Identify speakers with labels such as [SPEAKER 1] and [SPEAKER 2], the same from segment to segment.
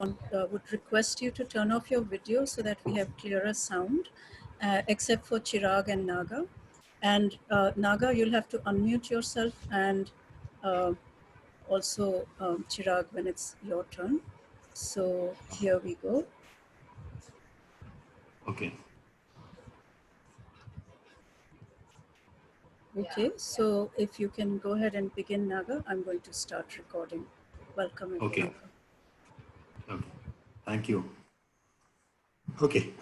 [SPEAKER 1] would request you to turn off your video so that we have clearer sound, except for Chirag and Naga. And Naga, you'll have to unmute yourself, and also Chirag when it's your turn. So here we go.
[SPEAKER 2] Okay.
[SPEAKER 1] Okay, so if you can go ahead and begin, Naga, I'm going to start recording. Welcome.
[SPEAKER 2] Okay. Okay. Thank you. Okay.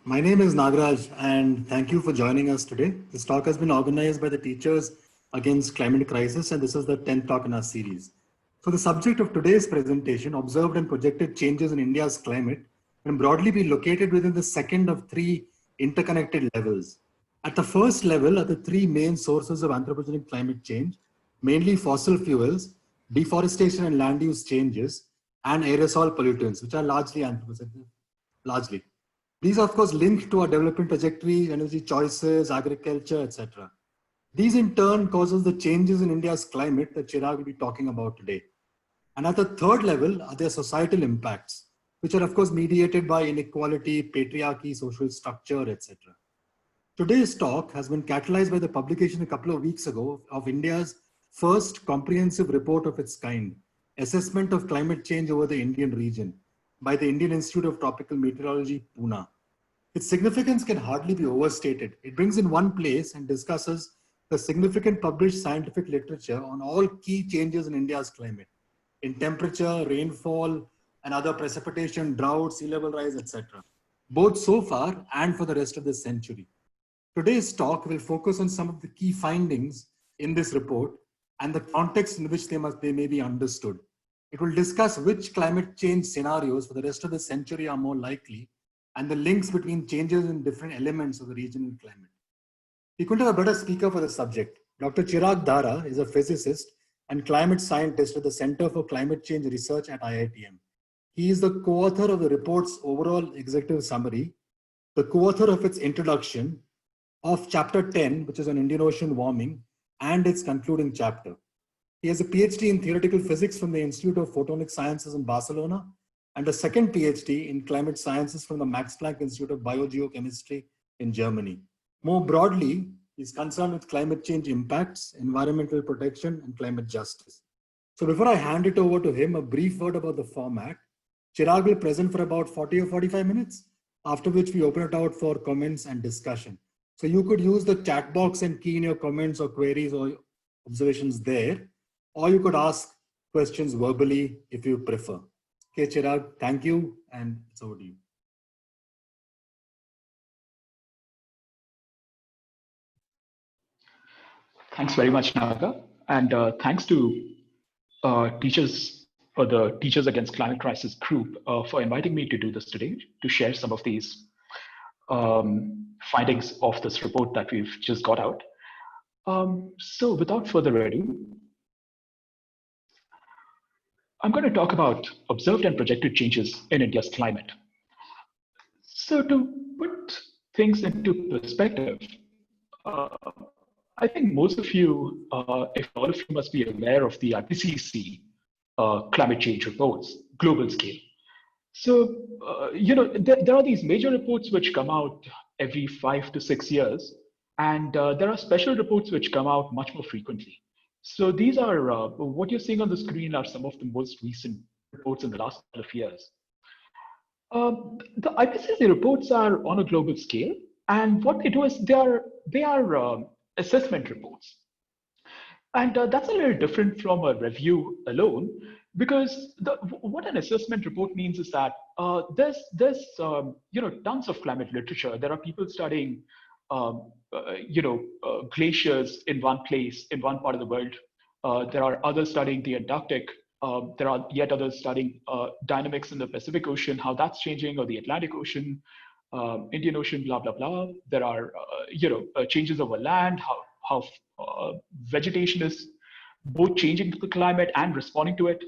[SPEAKER 2] My name is Nagaraj, and thank you for joining us today. This talk has been organized by the Teachers Against Climate Crisis, and this is the 10th talk in our series. So the subject of today's presentation, observed and projected changes in India's climate, can broadly be located within the second of three interconnected levels. At the first level are the three main sources of anthropogenic climate change, mainly fossil fuels, deforestation and land use changes, and aerosol pollutants, which are largely anthropogenic. These are, of course, linked to our development trajectory, energy choices, agriculture, etc. These in turn causes the changes in India's climate that Chirag will be talking about today. And at the third level are their societal impacts, which are, of course, mediated by inequality, patriarchy, social structure, etc. Today's talk has been catalyzed by the publication a couple of weeks ago of India's first comprehensive report of its kind, Assessment of Climate Change over the Indian Region, by the Indian Institute of Tropical Meteorology, Pune. Its significance can hardly be overstated. It brings in one place and discusses the significant published scientific literature on all key changes in India's climate, in temperature, rainfall, and other precipitation, droughts, sea level rise, etc., both so far and for the rest of this century. Today's talk will focus on some of the key findings in this report and the context in which they may be understood. It will discuss which climate change scenarios for the rest of the century are more likely and the links between changes in different elements of the regional climate. We couldn't have a better speaker for the subject. Dr. Chirag Dhara is a physicist and climate scientist at the Center for Climate Change Research at IITM. He is the co-author of the report's overall executive summary, the co-author of its introduction, of chapter 10, which is on Indian Ocean warming, and its concluding chapter. He has a PhD in theoretical physics from the Institute of Photonic Sciences in Barcelona, and a second PhD in climate sciences from the Max Planck Institute of Biogeochemistry in Germany. More broadly, he's concerned with climate change impacts, environmental protection, and climate justice. So before I hand it over to him, a brief word about the format. Chirag will present for about 40 or 45 minutes, after which we open it out for comments and discussion. So you could use the chat box and key in your comments or queries or observations there, or you could ask questions verbally if you prefer. Okay, Chirag, thank you, and it's over to you.
[SPEAKER 3] Thanks very much, Naga, and thanks to the Teachers Against Climate Crisis group for inviting me to do this today, to share some of these findings of this report that we've just got out. So without further ado, I'm going to talk about observed and projected changes in India's climate. So to put things into perspective, I think most of you, if all of you, must be aware of the IPCC climate change reports, global scale. So, there are these major reports which come out every 5 to 6 years, and there are special reports which come out much more frequently. So these are, what you're seeing on the screen are some of the most recent reports in the last couple of years. The IPCC reports are on a global scale, and what they do is they are assessment reports. And that's a little different from a review alone, because what an assessment report means is that there's tons of climate literature. There are people studying glaciers in one place, in one part of the world. There are others studying the Antarctic. There are yet others studying dynamics in the Pacific Ocean, how that's changing, or the Atlantic Ocean, Indian Ocean, blah, blah, blah. There are, changes over land, how vegetation is both changing to the climate and responding to it.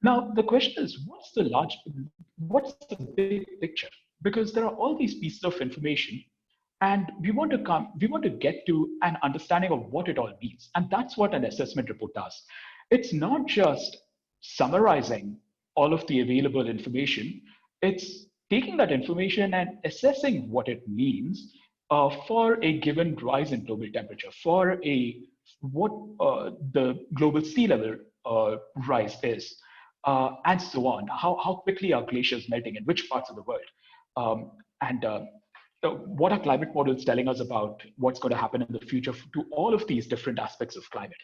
[SPEAKER 3] Now, the question is, what's the big picture? Because there are all these pieces of information, and we want to get to an understanding of what it all means. And that's what an assessment report does. It's not just summarizing all of the available information. It's taking that information and assessing what it means for a given rise in global temperature, for what the global sea level rise is, and so on. How quickly are glaciers melting in which parts of the world, and what are climate models telling us about what's going to happen in the future to all of these different aspects of climate.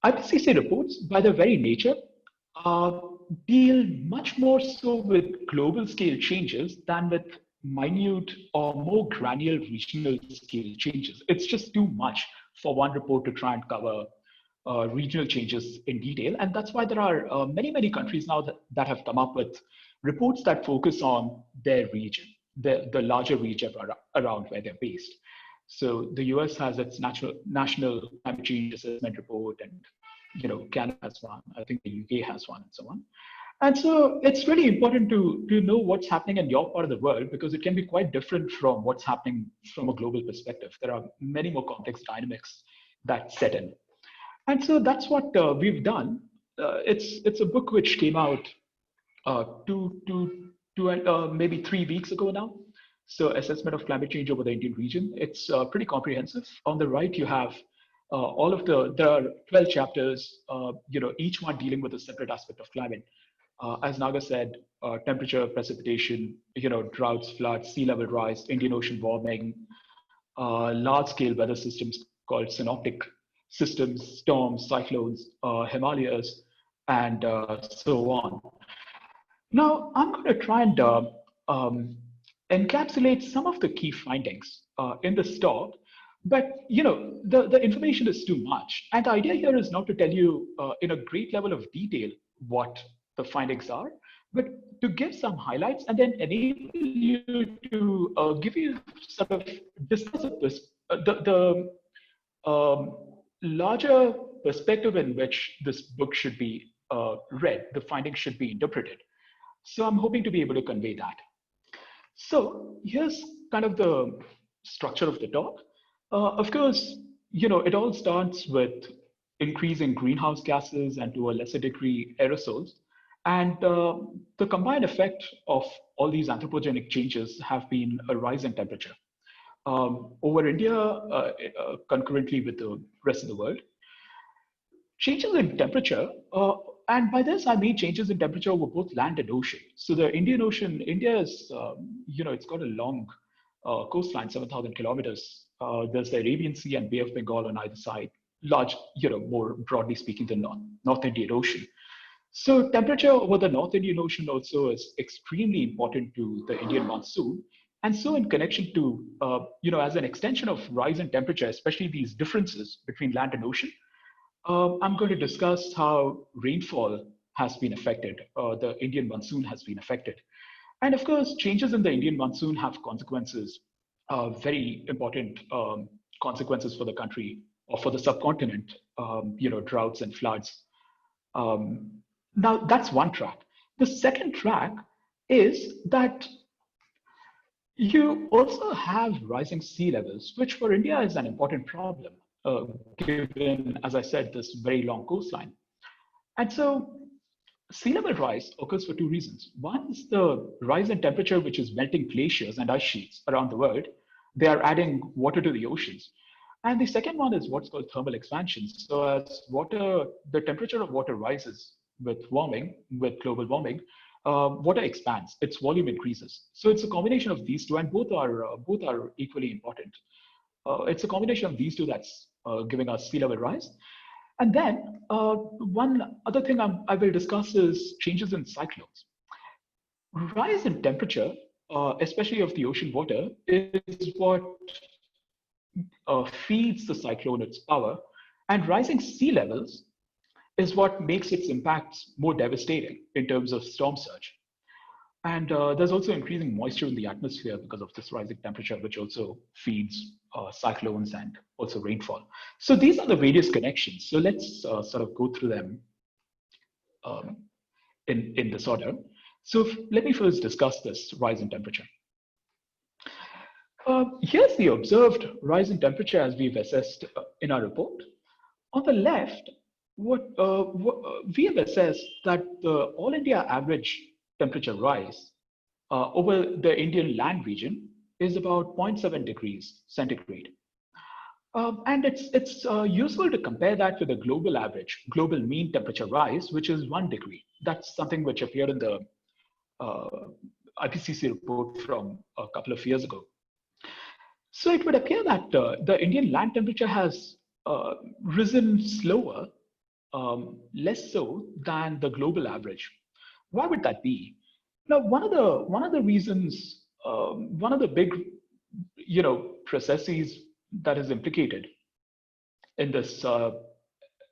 [SPEAKER 3] IPCC reports, by their very nature, deal much more so with global scale changes than with minute or more granular regional scale changes. It's just too much for one report to try and cover regional changes in detail. And that's why there are many countries now that have come up with reports that focus on their region, the larger region around where they're based. So the US has its national climate change assessment report, and Canada has one. I think the UK has one, and so on. And so it's really important to know what's happening in your part of the world, because it can be quite different from what's happening from a global perspective. There are many more complex dynamics that set in. And so that's what we've done. It's a book which came out maybe 3 weeks ago now. So assessment of climate change over the Indian region. It's pretty comprehensive. On the right, you have there are 12 chapters, each one dealing with a separate aspect of climate. As Naga said, temperature, precipitation, droughts, floods, sea level rise, Indian Ocean warming, large-scale weather systems called synoptic systems, storms, cyclones, Himalayas, and so on. Now, I'm going to try and encapsulate some of the key findings in this talk, but the information is too much. And the idea here is not to tell you in a great level of detail what the findings are, but to give some highlights and then enable you to give you sort of discuss the larger perspective in which this book should be read, the findings should be interpreted. So I'm hoping to be able to convey that. So here's kind of the structure of the talk. Of course, it all starts with increasing greenhouse gases and to a lesser degree aerosols. And the combined effect of all these anthropogenic changes have been a rise in temperature over India, concurrently with the rest of the world. Changes in temperature, and by this I mean changes in temperature over both land and ocean. So the Indian Ocean, India is, it's got a long coastline, 7,000 kilometers. There's the Arabian Sea and Bay of Bengal on either side, large, more broadly speaking, the North Indian Ocean. So temperature over the North Indian Ocean also is extremely important to the Indian monsoon. And so in connection to, as an extension of rise in temperature, especially these differences between land and ocean, I'm going to discuss how rainfall has been affected, the Indian monsoon has been affected. And of course, changes in the Indian monsoon have consequences, very important consequences for the country or for the subcontinent, droughts and floods. Now, that's one track. The second track is that you also have rising sea levels, which for India is an important problem, given, as I said, this very long coastline. And so sea level rise occurs for two reasons. One is the rise in temperature, which is melting glaciers and ice sheets around the world. They are adding water to the oceans. And the second one is what's called thermal expansion. So as the temperature of water rises with global warming, water expands, its volume increases. So it's a combination of these two, and both are equally important. It's a combination of these two that's giving us sea level rise. And then one other thing I will discuss is changes in cyclones. Rise in temperature, especially of the ocean water, is what feeds the cyclone its power, and rising sea levels is what makes its impacts more devastating in terms of storm surge. And there's also increasing moisture in the atmosphere because of this rising temperature, which also feeds cyclones and also rainfall. So these are the various connections. So let's sort of go through them in this order. So let me first discuss this rise in temperature. Here's the observed rise in temperature as we've assessed in our report. On the left, we have assessed that the all India average temperature rise over the Indian land region is about 0.7 degrees centigrade. And it's useful to compare that with the global average, global mean temperature rise, which is 1 degree. That's something which appeared in the IPCC report from a couple of years ago. So it would appear that the Indian land temperature has risen slower, less so than the global average. Why would that be? Now, one of the reasons, one of the big, processes that is implicated in this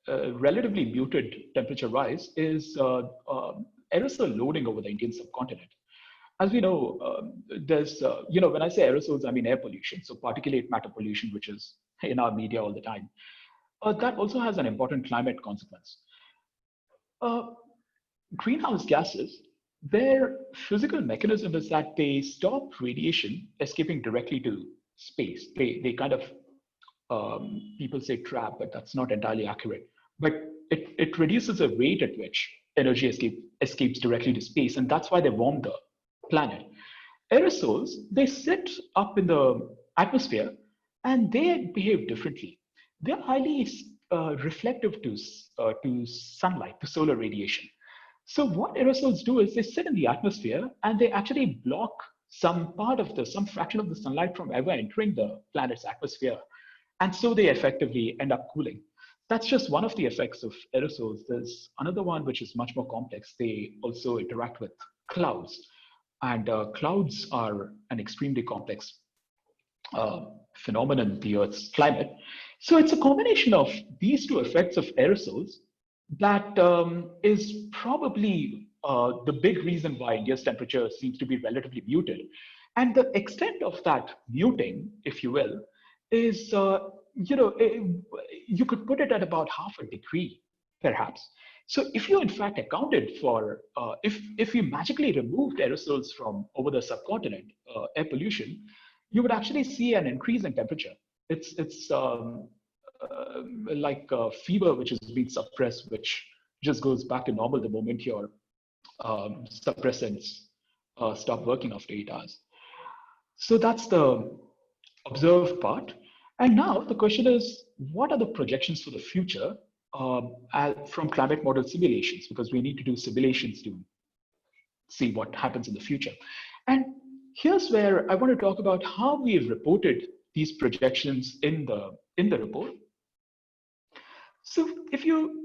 [SPEAKER 3] relatively muted temperature rise is aerosol loading over the Indian subcontinent. As we know, there's, when I say aerosols, I mean air pollution. So particulate matter pollution, which is in our media all the time. That also has an important climate consequence. Greenhouse gases, their physical mechanism is that they stop radiation escaping directly to space. They kind of, people say trap, but that's not entirely accurate. But it reduces the rate at which energy escapes directly to space, and that's why they warm the planet. Aerosols, they sit up in the atmosphere and they behave differently. They're highly reflective to sunlight, to solar radiation. So what aerosols do is they sit in the atmosphere and they actually block some fraction of the sunlight from ever entering the planet's atmosphere. And so they effectively end up cooling. That's just one of the effects of aerosols. There's another one which is much more complex. They also interact with clouds. And clouds are an extremely complex phenomenon in the Earth's climate. So it's a combination of these two effects of aerosols that is probably the big reason why India's temperature seems to be relatively muted. And the extent of that muting, if you will, is, you could put it at about half a degree, perhaps. So if you in fact accounted for, if you magically removed aerosols from over the subcontinent, air pollution, you would actually see an increase in temperature. It's like a fever which has been suppressed, which just goes back to normal the moment your suppressants stop working after 8 hours. So that's the observed part. And now the question is, what are the projections for the future from climate model simulations? Because we need to do simulations to see what happens in the future. And here's where I want to talk about how we have reported these projections in the report. So if you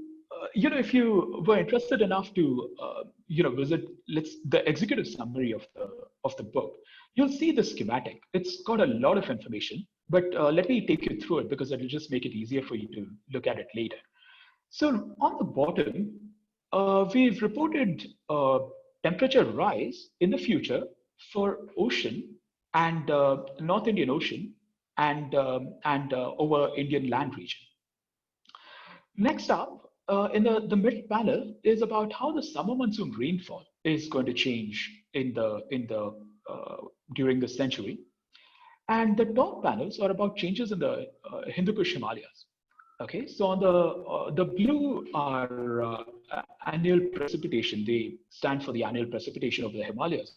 [SPEAKER 3] if you were interested enough to visit the executive summary of the book, you'll see the schematic. It's got a lot of information, but let me take you through it because it'll just make it easier for you to look at it later. So on the bottom, we've reported temperature rise in the future for ocean and North Indian Ocean and over Indian land region. Next up, in the middle panel is about how the summer monsoon rainfall is going to change during this century. And the top panels are about changes in the Hindu Kush Himalayas. Okay, so on the blue are annual precipitation. They stand for the annual precipitation of the Himalayas.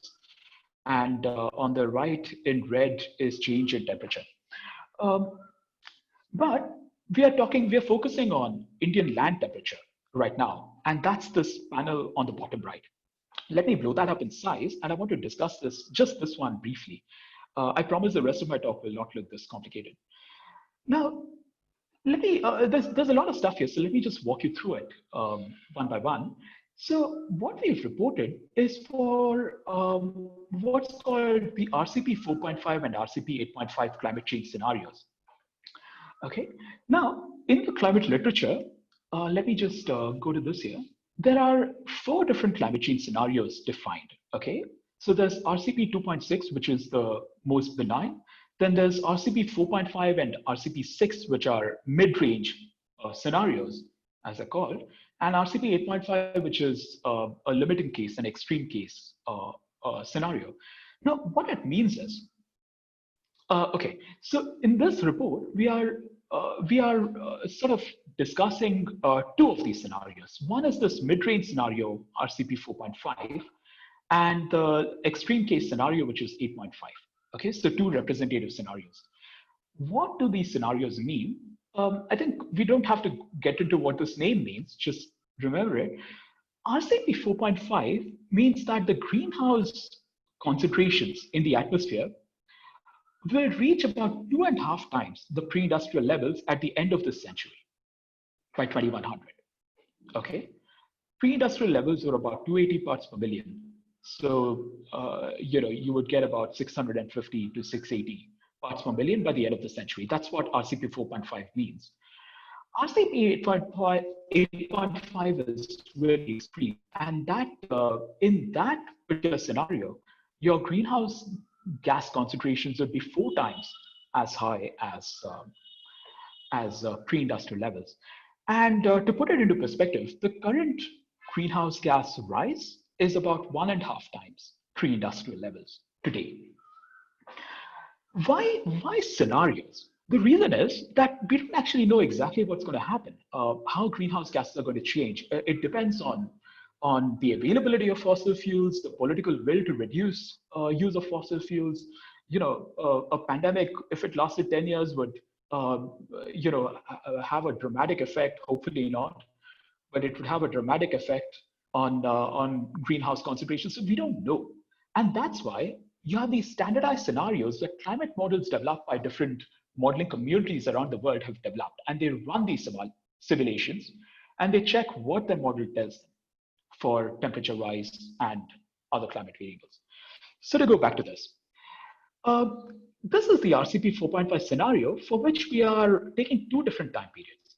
[SPEAKER 3] And on the right in red is change in temperature. But we are focusing on Indian land temperature right now. And that's this panel on the bottom right. Let me blow that up in size. And I want to discuss just this one briefly. I promise the rest of my talk will not look this complicated. Now, let me, there's a lot of stuff here, so let me just walk you through it one by one. So what we've reported is for what's called the RCP 4.5 and RCP 8.5 climate change scenarios. Okay, now in the climate literature, let me just go to this here. There are 4 different climate change scenarios defined, okay? So there's RCP 2.6, which is the most benign. Then there's RCP 4.5 and RCP 6, which are mid-range scenarios, as they're called, and RCP 8.5, which is a limiting case, an extreme case scenario. Now, what it means is, okay, so in this report, we are we are sort of discussing two of these scenarios. One is this mid-range scenario, RCP 4.5, and the extreme case scenario, which is 8.5. Okay, so two representative scenarios. What do these scenarios mean? I think we don't have to get into what this name means, just remember it. RCP 4.5 means that the greenhouse concentrations in the atmosphere will reach about 2.5 times the pre-industrial levels at the end of this century, by 2100. Okay, pre-industrial levels were about 280 parts per million. So you would get about 650 to 680 parts per million by the end of the century. That's what RCP 4.5 means. RCP 8.5 is really extreme, and that in that particular scenario, your greenhouse gas concentrations would be 4 times as high as pre-industrial levels. And to put it into perspective, the current greenhouse gas rise is about 1.5 times pre-industrial levels today. Why scenarios? The reason is that we don't actually know exactly what's going to happen, how greenhouse gases are going to change. It depends on the availability of fossil fuels, the political will to reduce use of fossil fuels. A pandemic, if it lasted 10 years, would have a dramatic effect. Hopefully not, but it would have a dramatic effect on greenhouse concentrations. So we don't know, and that's why you have these standardized scenarios that climate models developed by different modeling communities around the world have developed, and they run these simulations, and they check what the model tells them for temperature rise and other climate variables. So to go back to this, this is the RCP 4.5 scenario for which we are taking two different time periods.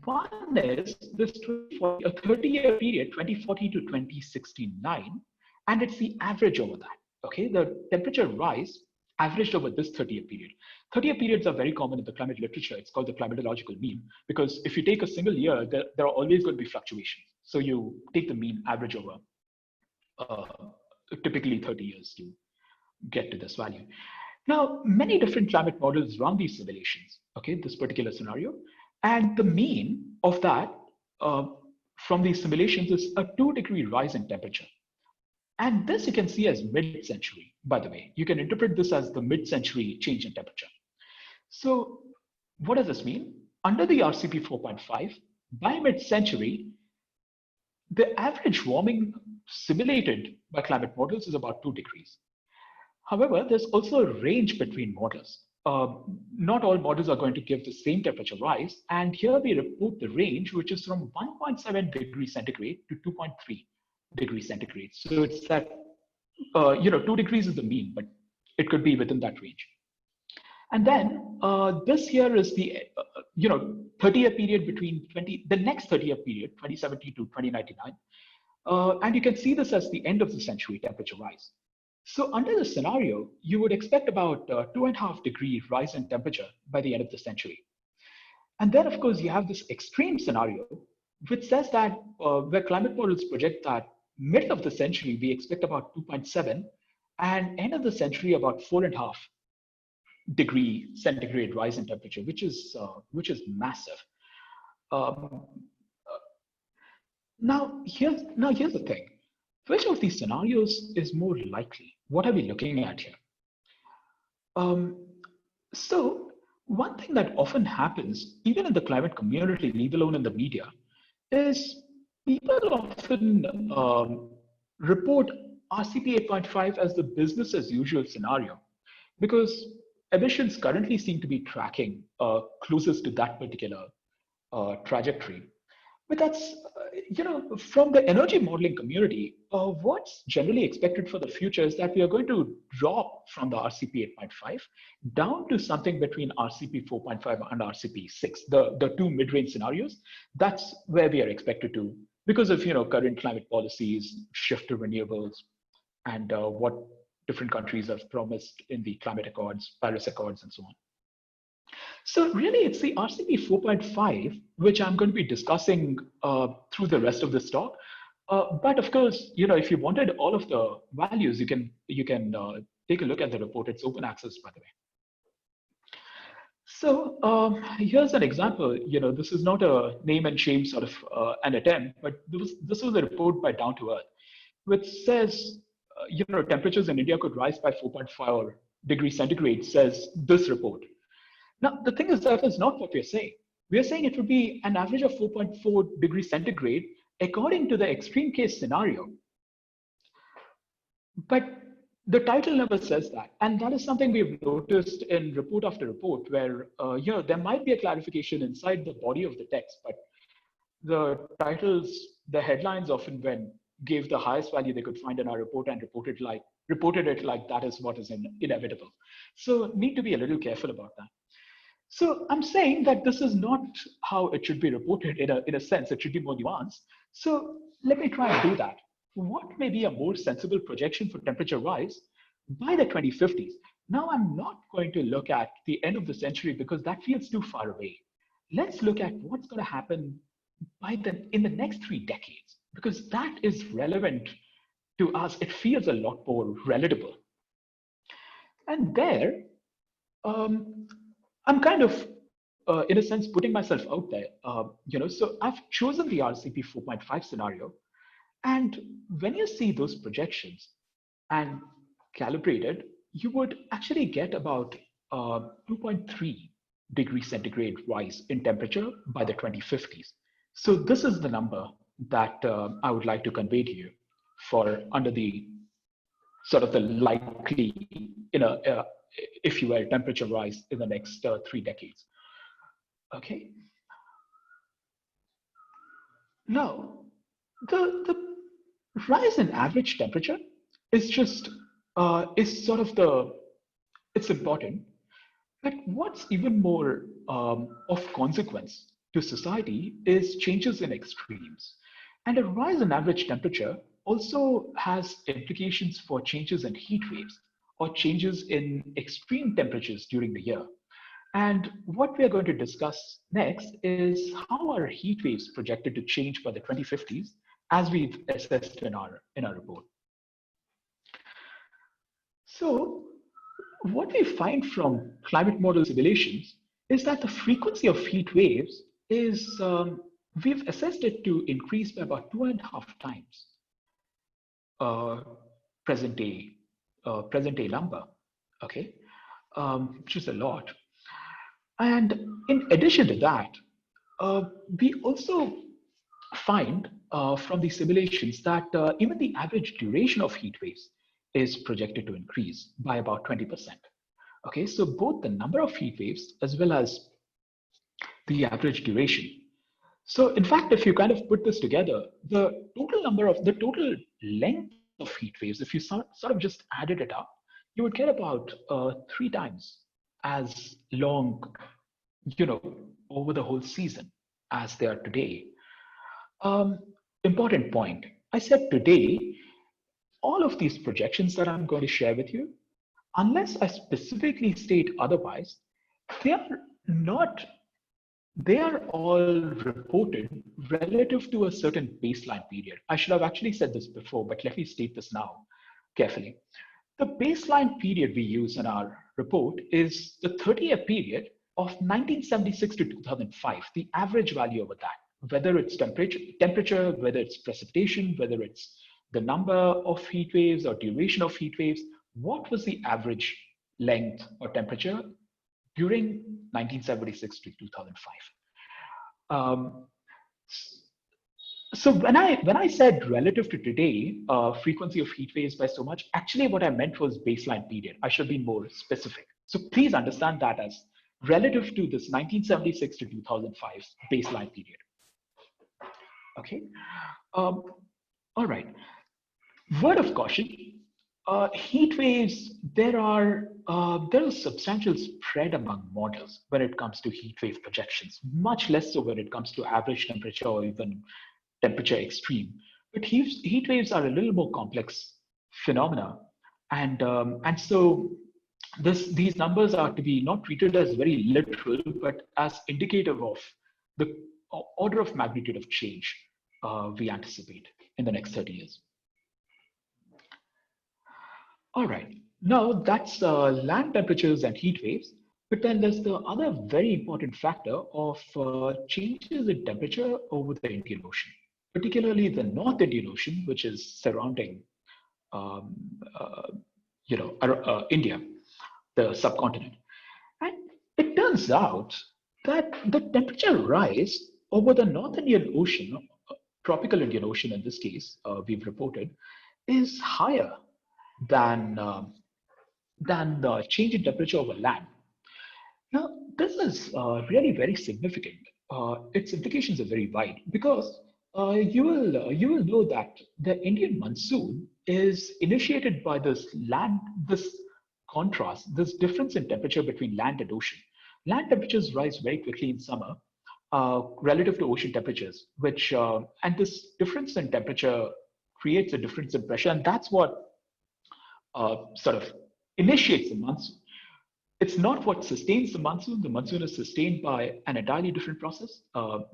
[SPEAKER 3] One is this 30-year period, 2040 to 2069, and it's the average over that. Okay, the temperature rise averaged over this 30-year period. 30-year periods are very common in the climate literature. It's called the climatological mean, because if you take a single year, there are always going to be fluctuations. So you take the mean average over typically 30 years to get to this value. Now, many different climate models run these simulations, okay, this particular scenario, and the mean of that from these simulations is a 2-degree rise in temperature. And this you can see as mid-century, by the way. You can interpret this as the mid-century change in temperature. So what does this mean? Under the RCP 4.5, by mid-century, the average warming simulated by climate models is about 2 degrees. However, there's also a range between models. Not all models are going to give the same temperature rise. And here we report the range, which is from 1.7 degrees centigrade to 2.3 degrees centigrade. So it's that, 2 degrees is the mean, but it could be within that range. And then this here is the, 30-year period between the next 30-year period, 2070 to 2099. And you can see this as the end of the century temperature rise. So under this scenario, you would expect about 2.5 degree rise in temperature by the end of the century. And then, of course, you have this extreme scenario, which says that where climate models project that middle of the century, we expect about 2.7, and end of the century, about 4.5 degree centigrade rise in temperature, which is massive. Now here's the thing. Which of these scenarios is more likely? What are we looking at here? So one thing that often happens, even in the climate community, leave alone in the media, is people often report RCP 8.5 as the business as usual scenario, because emissions currently seem to be tracking closest to that particular trajectory. But that's, from the energy modeling community, what's generally expected for the future is that we are going to drop from the RCP 8.5 down to something between RCP 4.5 and RCP 6, the two mid-range scenarios. That's where we are expected to, because of current climate policies, shift to renewables, and what different countries have promised in the climate accords, Paris Accords, and so on. So really, it's the RCP 4.5, which I'm going to be discussing through the rest of this talk. But of course, if you wanted all of the values, you can take a look at the report. It's open access, by the way. Here's an example. This is not a name and shame sort of an attempt, but this was a report by Down to Earth, which says, temperatures in India could rise by 4.5 degrees centigrade, says this report. Now, the thing is, that is not what we're saying. We're saying it would be an average of 4.4 degrees centigrade according to the extreme case scenario. But the title never says that. And that is something we've noticed in report after report where, there might be a clarification inside the body of the text, but the titles, the headlines often gave the highest value they could find in our report and reported it like that is what is inevitable. So need to be a little careful about that. So I'm saying that this is not how it should be reported in a sense. It should be more nuanced. So let me try and do that. What may be a more sensible projection for temperature rise by the 2050s? Now, I'm not going to look at the end of the century because that feels too far away. Let's look at what's going to happen in the next 3 decades, because that is relevant to us. It feels a lot more relatable. And there, I'm kind of, in a sense, putting myself out there. So I've chosen the RCP 4.5 scenario. And when you see those projections and calibrated, you would actually get about 2.3 degrees centigrade rise in temperature by the 2050s. So this is the number that I would like to convey to you for under the sort of the likely, if you will, temperature rise in the next 3 decades. Okay. Now, the rise in average temperature is just it's important. But what's even more of consequence to society is changes in extremes. And a rise in average temperature also has implications for changes in heat waves or changes in extreme temperatures during the year. And what we are going to discuss next is how are heat waves projected to change by the 2050s as we've assessed in our report. So what we find from climate model simulations is that the frequency of heat waves is, we've assessed it to increase by about 2.5 times present day number, okay, which is a lot. And in addition to that, we also find from the simulations that even the average duration of heat waves is projected to increase by about 20%. Okay, so both the number of heat waves as well as the average duration. So in fact, if you kind of put this together, the total length of heat waves, if you sort of just added it up, you would get about 3 times as long, over the whole season as they are today. Important point, I said today, all of these projections that I'm going to share with you, unless I specifically state otherwise, they are all reported relative to a certain baseline period. I should have actually said this before, but let me state this now carefully. The baseline period we use in our report is the 30-year period of 1976 to 2005, the average value over that, whether it's temperature, whether it's precipitation, whether it's the number of heat waves or duration of heat waves. What was the average length or temperature during 1976 to 2005? So when I said relative to today, frequency of heat waves by so much, actually what I meant was baseline period. I should be more specific. So please understand that as relative to this 1976 to 2005 baseline period. Okay. All right. Word of caution. Heat waves, there is substantial spread among models when it comes to heat wave projections, much less so when it comes to average temperature or even temperature extreme. But heat waves are a little more complex phenomena. And so these numbers are to be not treated as very literal, but as indicative of the order of magnitude of change we anticipate in the next 30 years. All right, now that's land temperatures and heat waves. But then there's the other very important factor of changes in temperature over the Indian Ocean, particularly the North Indian Ocean, which is surrounding um, uh, India, the subcontinent. And it turns out that the temperature rise over the North Indian Ocean, tropical Indian Ocean in this case, we've reported, is higher than the change in temperature over land. Now, this is really very significant. Its implications are very wide because you will know that the Indian monsoon is initiated by this contrast, this difference in temperature between land and ocean. Land temperatures rise very quickly in summer relative to ocean temperatures, and this difference in temperature creates a difference in pressure, and that's what sort of initiates the monsoon. It's not what sustains the monsoon. The monsoon is sustained by an entirely different process,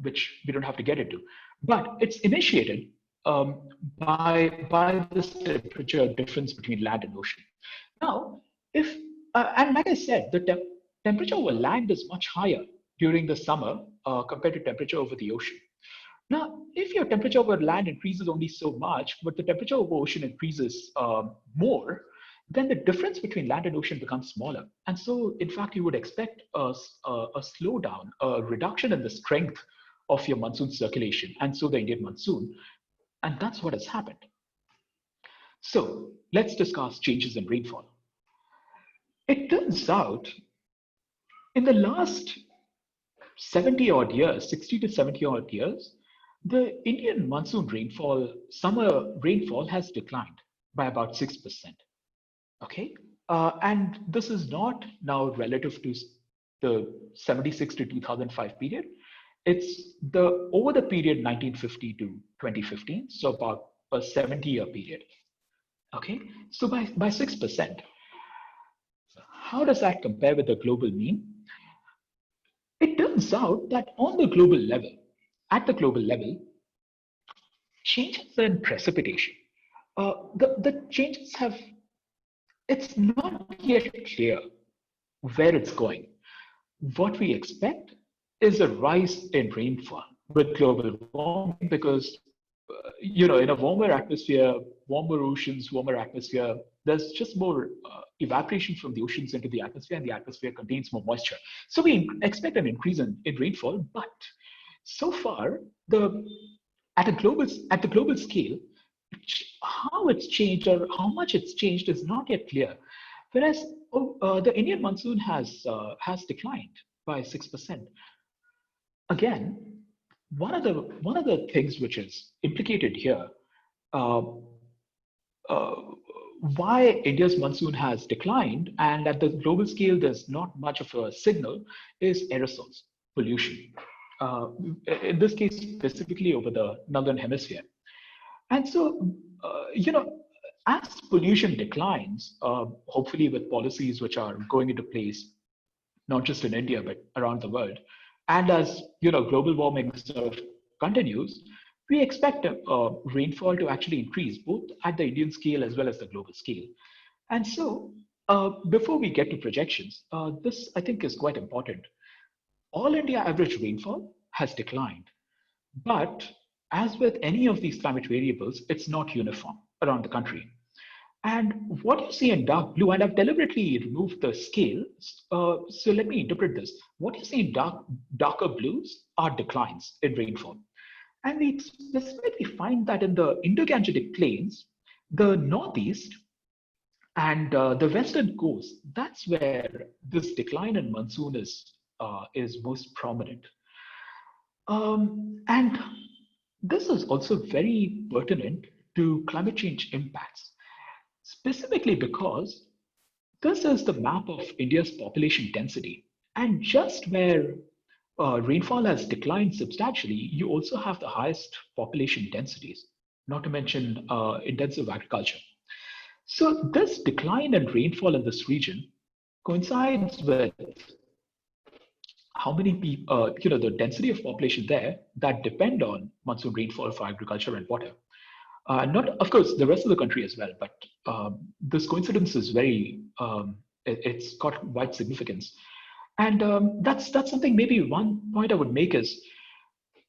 [SPEAKER 3] which we don't have to get into. But it's initiated by this temperature difference between land and ocean. Now, and like I said, the temperature over land is much higher during the summer compared to temperature over the ocean. Now, if your temperature over land increases only so much, but the temperature over ocean increases more, then the difference between land and ocean becomes smaller. And so, in fact, you would expect a slowdown, a reduction in the strength of your monsoon circulation, and so the Indian monsoon. And that's what has happened. So, let's discuss changes in rainfall. It turns out in the last 70 odd years, 60 to 70 odd years, the Indian monsoon rainfall, summer rainfall has declined by about 6%. Okay, and this is not now relative to the 76 to 2005 period. It's over the period 1950 to 2015, so about a 70-year period. Okay, so by 6%. How does that compare with the global mean? It turns out that on the global level, at the global level, changes in precipitation, the changes have, it's not yet clear where it's going. What we expect is a rise in rainfall with global warming because, in a warmer atmosphere, warmer oceans, warmer atmosphere, there's just more evaporation from the oceans into the atmosphere, and the atmosphere contains more moisture. So we expect an increase in rainfall, but so far, at the global scale, how it's changed or how much it's changed is not yet clear. Whereas the Indian monsoon has declined by 6%. Again, one of the things which is implicated here, why India's monsoon has declined, and at the global scale there's not much of a signal, is aerosols, pollution. In this case, specifically over the northern hemisphere. And so, as pollution declines, hopefully with policies which are going into place, not just in India, but around the world, and as global warming sort of continues, we expect rainfall to actually increase both at the Indian scale as well as the global scale. And so, before we get to projections, this I think is quite important. All India average rainfall has declined, but as with any of these climate variables, it's not uniform around the country. And what you see in dark blue, and I've deliberately removed the scale, so let me interpret this. What you see in darker blues are declines in rainfall. And we specifically find that in the Indo-Gangetic plains, the northeast and the western coast, that's where this decline in monsoon is most prominent. And this is also very pertinent to climate change impacts, specifically because this is the map of India's population density. And just where rainfall has declined substantially, you also have the highest population densities, not to mention intensive agriculture. So this decline in rainfall in this region coincides with how many people, the density of population there that depend on monsoon rainfall for agriculture and water. Not, of course, the rest of the country as well, but this coincidence is very, it's got wide significance. And that's something. Maybe one point I would make is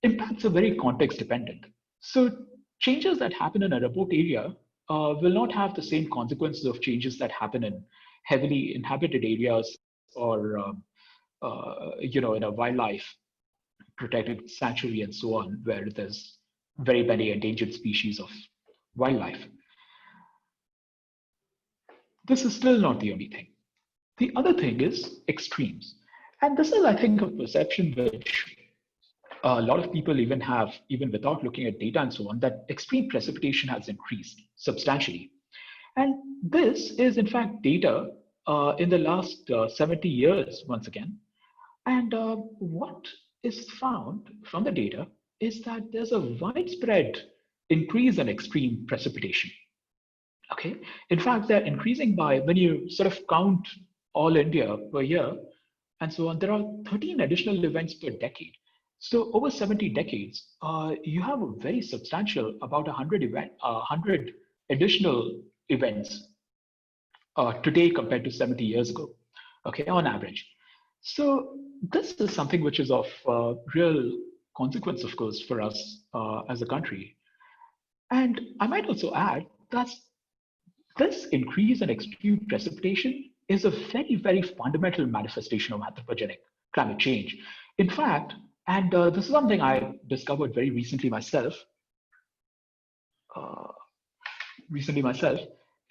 [SPEAKER 3] impacts are very context dependent. So changes that happen in a remote area will not have the same consequences of changes that happen in heavily inhabited areas or in a wildlife protected sanctuary and so on, where there's very many endangered species of wildlife. This is still not the only thing. The other thing is extremes. And this is, I think, a perception which a lot of people even have, even without looking at data and so on, that extreme precipitation has increased substantially. And this is, in fact, data in the last 70 years, once again. And what is found from the data is that there's a widespread increase in extreme precipitation. Okay. In fact, they're increasing by, when you sort of count all India per year and so on, there are 13 additional events per decade. So over 70 decades, you have a very substantial, about 100 additional events today compared to 70 years ago, okay, on average. So this is something which is of real consequence, of course, for us as a country. And I might also add that this increase in extreme precipitation is a very, very fundamental manifestation of anthropogenic climate change. In fact, and this is something I discovered very recently myself,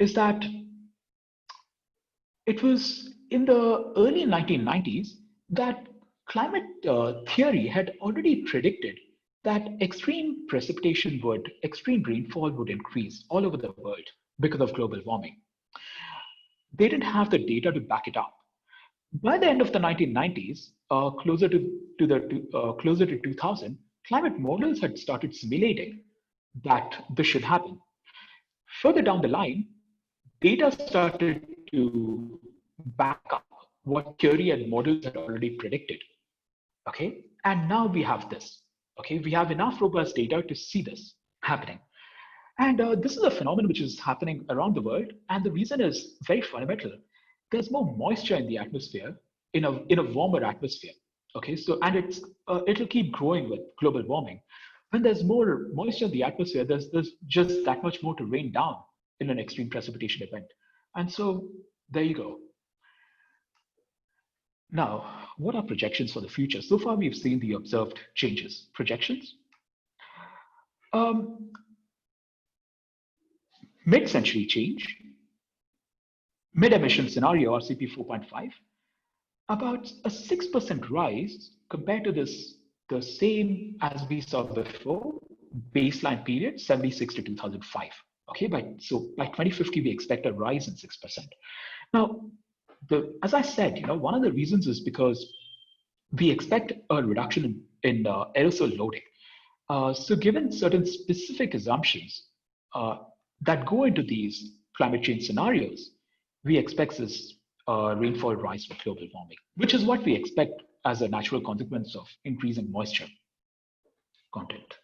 [SPEAKER 3] is that it was in the early 1990s that climate theory had already predicted that extreme rainfall would increase all over the world because of global warming. They didn't have the data to back it up. By the end of the 1990s, closer to 2000, climate models had started simulating that this should happen. Further down the line, data started to back up what theory and models had already predicted. Okay, and now we have this. Okay, we have enough robust data to see this happening. And this is a phenomenon which is happening around the world. And the reason is very fundamental. There's more moisture in the atmosphere, in a warmer atmosphere. Okay, so, and it'll keep growing with global warming. When there's more moisture in the atmosphere, there's just that much more to rain down in an extreme precipitation event. And so there you go. Now, what are projections for the future? So far, we've seen the observed changes. Projections? Mid-century change, mid-emission scenario, RCP 4.5, about a 6% rise compared to the same as we saw before, baseline period, 76 to 2005. Okay, so by 2050, we expect a rise in 6%. Now, as I said, one of the reasons is because we expect a reduction in aerosol loading. So given certain specific assumptions that go into these climate change scenarios, we expect this rainfall rise with global warming, which is what we expect as a natural consequence of increasing moisture content.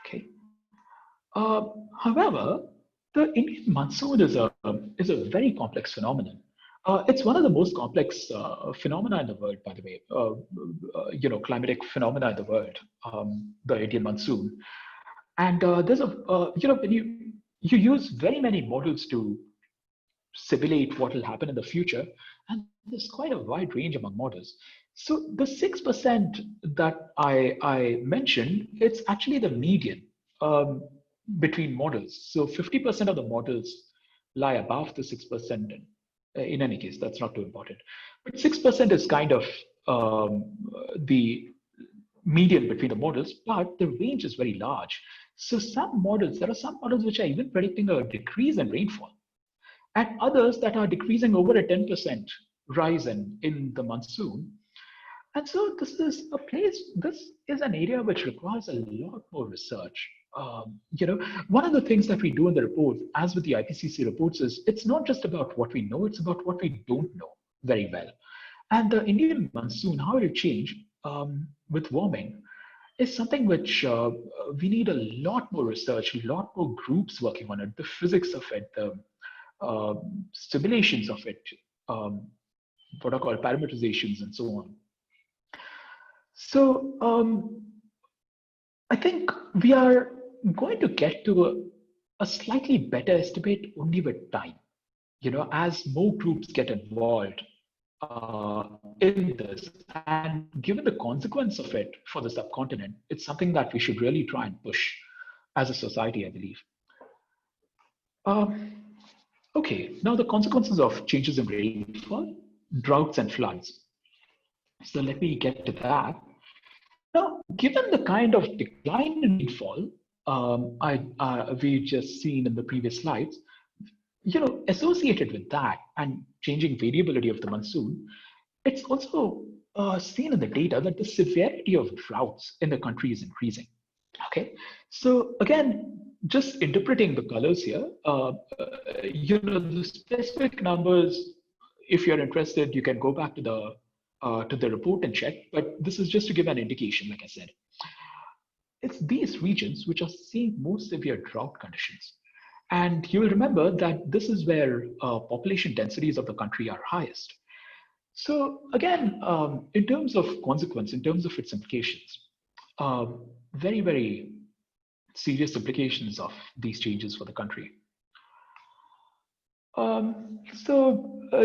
[SPEAKER 3] Okay. However, the Indian monsoon is a very complex phenomenon. It's one of the most complex phenomena in the world, by the way. Climatic phenomena in the world, the Indian monsoon, and there's when you use very many models to simulate what will happen in the future, and there's quite a wide range among models. So the 6% that I mentioned, it's actually the median between models. So 50% of the models lie above the 6%. In any case, that's not too important. But 6% is kind of the median between the models, but the range is very large. So there are some models which are even predicting a decrease in rainfall, and others that are decreasing over a 10% rise in the monsoon. And so this is an area which requires a lot more research. One of the things that we do in the report, as with the IPCC reports, is it's not just about what we know, it's about what we don't know very well. And the Indian monsoon, how it will change with warming, is something which we need a lot more research, a lot more groups working on it, the physics of it, the simulations of it, what are called parameterizations and so on. So I think we are going to get to a slightly better estimate only with time. As more groups get involved in this, and given the consequence of it for the subcontinent, it's something that we should really try and push as a society, I believe. Okay, now the consequences of changes in rainfall, droughts and floods. So let me get to that. Now, given the kind of decline in rainfall we just seen in the previous slides, associated with that and changing variability of the monsoon, it's also seen in the data that the severity of droughts in the country is increasing. Okay, so again, just interpreting the colors here, the specific numbers, if you're interested, you can go back to the report and check, but this is just to give an indication, like I said. It's these regions which are seeing most severe drought conditions. And you will remember that this is where population densities of the country are highest. So again, in terms of consequence, in terms of its implications, very, very serious implications of these changes for the country.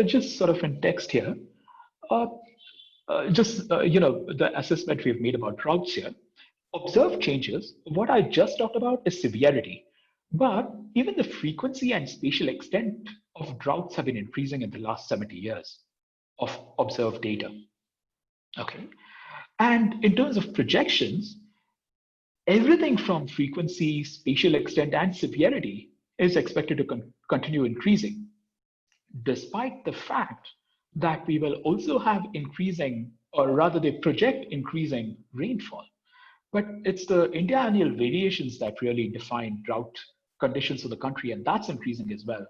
[SPEAKER 3] Just sort of in text here, the assessment we've made about droughts here. Observed changes, what I just talked about is severity, but even the frequency and spatial extent of droughts have been increasing in the last 70 years of observed data. Okay, and in terms of projections, everything from frequency, spatial extent, and severity is expected to continue increasing, despite the fact that we will also have increasing, or rather they project increasing rainfall. But it's the India-annual variations that really define drought conditions for the country, and that's increasing as well.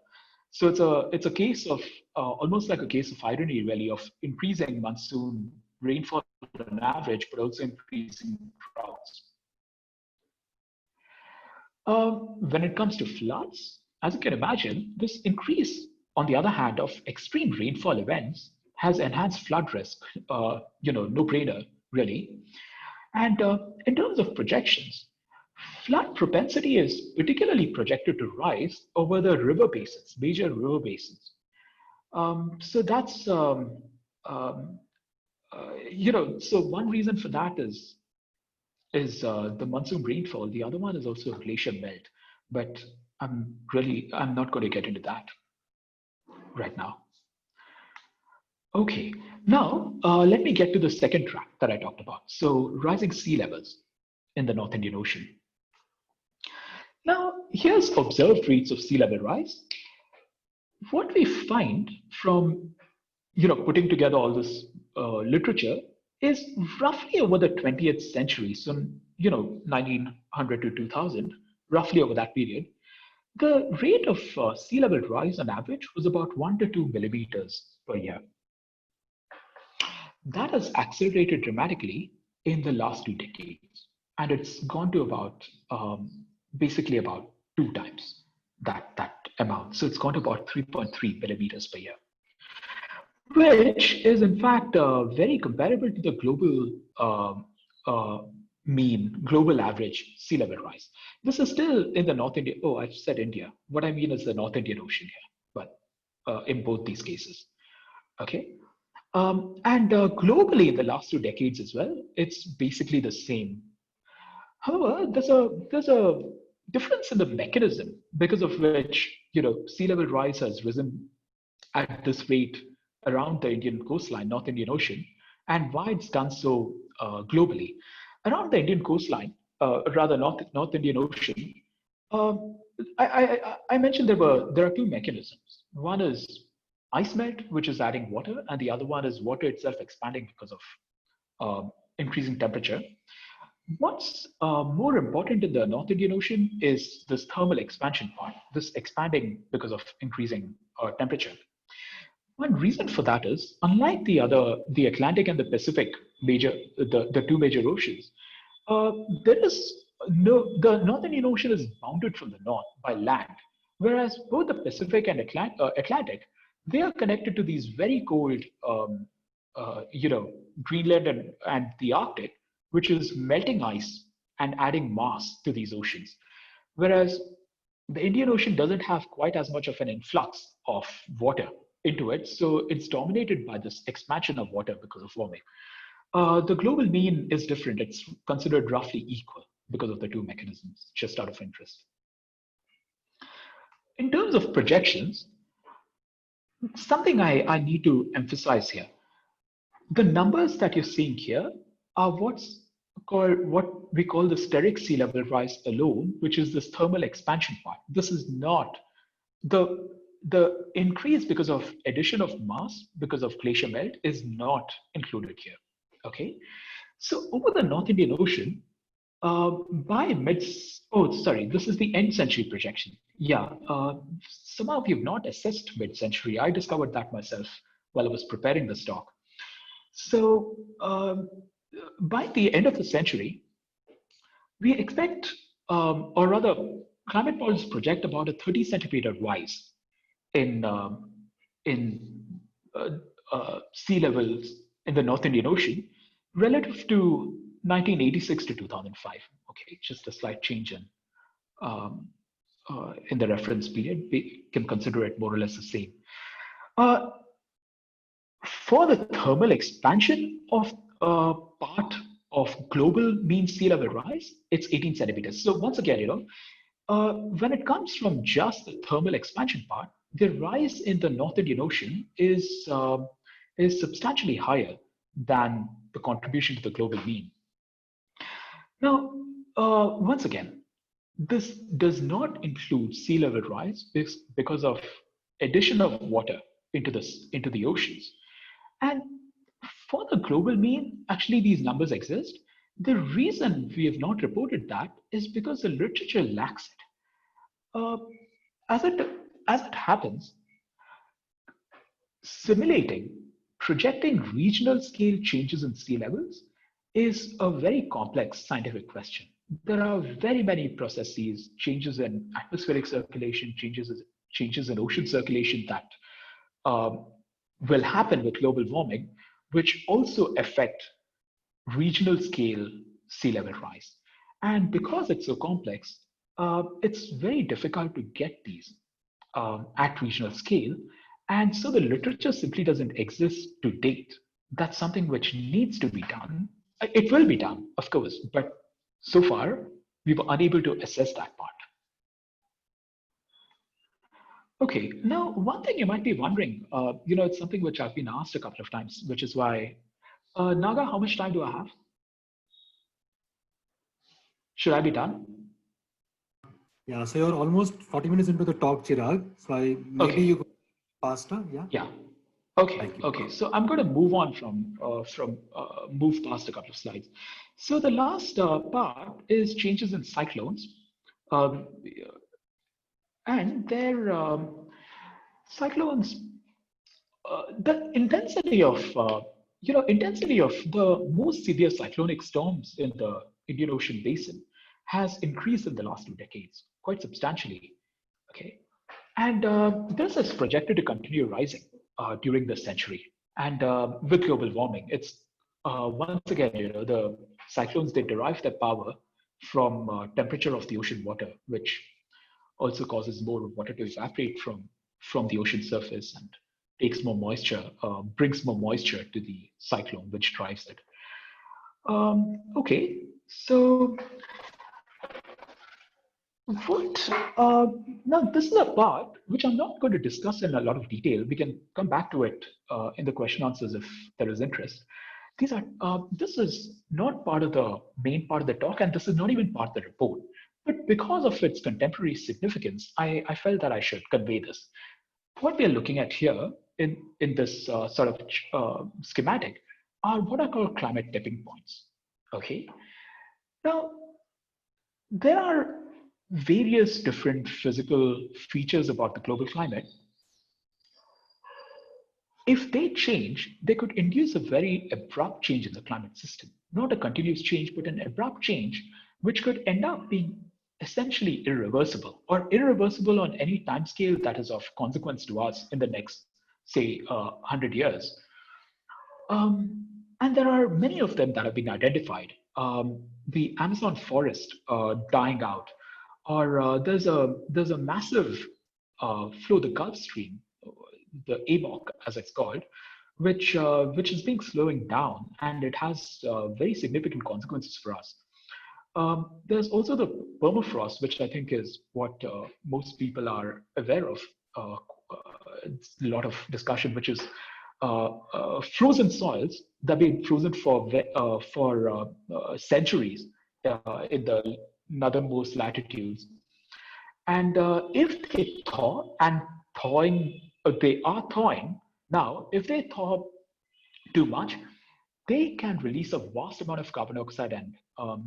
[SPEAKER 3] So it's a case of almost like a case of irony, really, of increasing monsoon rainfall on average, but also increasing droughts. When it comes to floods, as you can imagine, this increase, on the other hand, of extreme rainfall events has enhanced flood risk. No-brainer, really. And in terms of projections, flood propensity is particularly projected to rise over the river basins, major river basins. So that's, so one reason for that is the monsoon rainfall. The other one is also glacier melt, but I'm not going to get into that right now. Okay, now let me get to the second track that I talked about. So rising sea levels in the North Indian Ocean. Now, here's observed rates of sea level rise. What we find from putting together all this literature is roughly over the 20th century, so 1900 to 2000, roughly over that period, the rate of sea level rise on average was about 1 to 2 millimeters per year. That has accelerated dramatically in the last 2 decades, and it's gone to about basically about 2 times that amount. So it's gone to about 3.3 millimeters per year, which is in fact very comparable to the global global average sea level rise. This is still in the North Indian. Oh, I said India. What I mean is the North Indian Ocean here, but in both these cases. Okay. And globally, in the last 2 decades as well, it's basically the same. However, there's a difference in the mechanism because of which sea level rise has risen at this rate around the Indian coastline, North Indian Ocean, and why it's done so globally. Around the Indian coastline, rather North Indian Ocean, I mentioned there are 2 mechanisms. One is ice melt, which is adding water, and the other one is water itself expanding because of increasing temperature. What's more important in the North Indian Ocean is this thermal expansion part, this expanding because of increasing temperature. One reason for that is, unlike the Atlantic and the Pacific the 2 major oceans, the North Indian Ocean is bounded from the north by land, whereas both the Pacific and Atlantic, they are connected to these very cold, Greenland and the Arctic, which is melting ice and adding mass to these oceans. Whereas the Indian Ocean doesn't have quite as much of an influx of water into it, so it's dominated by this expansion of water because of warming. The global mean is different. It's considered roughly equal because of the two mechanisms, just out of interest. In terms of projections, something I need to emphasize here. The numbers that you're seeing here are what we call the steric sea level rise alone, which is this thermal expansion part. This is not the increase because of addition of mass because of glacier melt is not included here. Okay, so over the North Indian Ocean, this is the end century projection. Yeah, somehow we have not assessed mid-century. I discovered that myself while I was preparing this talk. So by the end of the century, we expect, or rather, climate models project about a 30 centimeter rise in sea levels in the North Indian Ocean relative to 1986 to 2005. Okay, just a slight change in the reference period. We can consider it more or less the same. For the thermal expansion of part of global mean sea level rise, it's 18 centimeters. So once again, when it comes from just the thermal expansion part, the rise in the North Indian Ocean is substantially higher than the contribution to the global mean. Now, once again, this does not include sea level rise because of addition of water into the oceans. And for the global mean, actually these numbers exist. The reason we have not reported that is because the literature lacks it. As it happens, projecting regional scale changes in sea levels is a very complex scientific question. There are very many processes, changes in atmospheric circulation, changes in ocean circulation that will happen with global warming, which also affect regional scale sea level rise. And because it's so complex, it's very difficult to get these at regional scale. And so the literature simply doesn't exist to date. That's something which needs to be done. It will be done, of course, but so far we were unable to assess that part. Okay, now one thing you might be wondering, it's something which I've been asked a couple of times, which is why, Naga, how much time do I have? Should I be done?
[SPEAKER 2] Yeah, so you're almost 40 minutes into the talk, Chirag. So maybe you go faster, yeah?
[SPEAKER 3] Yeah. Okay, okay. So I'm going to move on move past a couple of slides. So the last part is changes in cyclones. And their cyclones, the intensity of the most severe cyclonic storms in the Indian Ocean basin has increased in the last 2 decades quite substantially. Okay, and this is projected to continue rising during this century. And with global warming, it's once again, the cyclones, they derive their power from temperature of the ocean water, which also causes more water to evaporate from the ocean surface and takes more moisture, brings more moisture to the cyclone, which drives it. Okay, so now this is a part which I'm not going to discuss in a lot of detail. We can come back to it in the question answers if there is interest. This is not part of the main part of the talk, and this is not even part of the report. But because of its contemporary significance, I felt that I should convey this. What we are looking at here in this sort of schematic are what are called climate tipping points. Okay. Now, there are various different physical features about the global climate. If they change, they could induce a very abrupt change in the climate system. Not a continuous change, but an abrupt change, which could end up being essentially irreversible, or irreversible on any timescale that is of consequence to us in the next say, 100 years. And there are many of them that have been identified. The Amazon forest dying out, or there's a massive flow, the Gulf Stream, the ABOC as it's called, which is being slowing down, and it has very significant consequences for us. There's also the permafrost, which I think is what most people are aware of. It's a lot of discussion, which is frozen soils that have been frozen for centuries in the northernmost latitudes. And if they thaw, and they are thawing now, if they thaw too much, they can release a vast amount of carbon dioxide and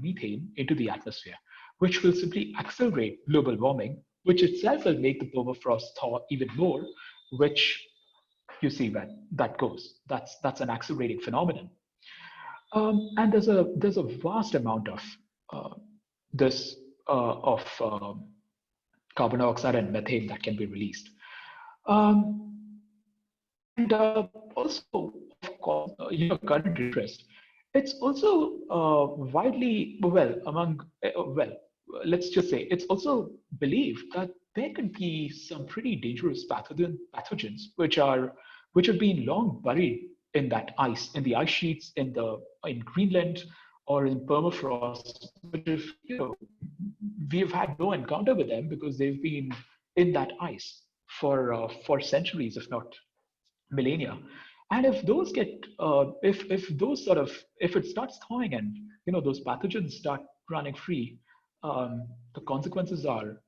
[SPEAKER 3] methane into the atmosphere, which will simply accelerate global warming, which itself will make the permafrost thaw even more, which you see where that goes. That's an accelerating phenomenon. And there's a vast amount of carbon dioxide and methane that can be released. And also, of course, current interest. It's also widely, let's just say, it's also believed that there can be some pretty dangerous pathogens which have been long buried in that ice, in the ice sheets, in Greenland or in permafrost, which if we've had no encounter with them because they've been in that ice for centuries, if not millennia. And if those get if it starts thawing and those pathogens start running free, the consequences are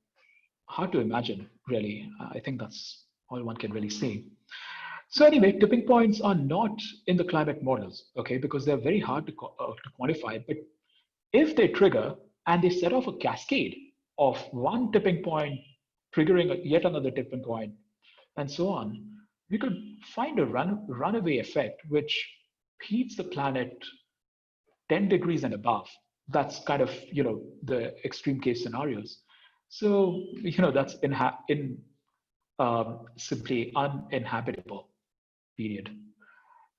[SPEAKER 3] hard to imagine, really. I think that's all one can really say. So anyway, tipping points are not in the climate models, okay, because they're very hard to quantify. But if they trigger and they set off a cascade of one tipping point triggering yet another tipping point, and so on, we could find a runaway effect which heats the planet 10 degrees and above. That's kind of the extreme case scenarios. So that's simply uninhabitable. Period.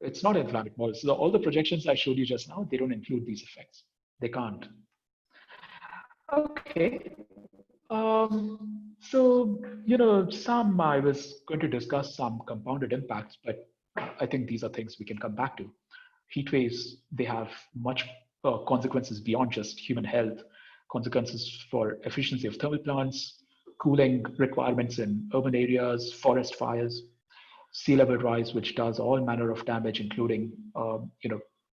[SPEAKER 3] It's not in climate models. So all the projections I showed you just now, they don't include these effects. They can't. Okay. So, I was going to discuss some compounded impacts, but I think these are things we can come back to. Heat waves, they have much consequences beyond just human health, consequences for efficiency of thermal plants, cooling requirements in urban areas, forest fires, sea level rise, which does all manner of damage, including,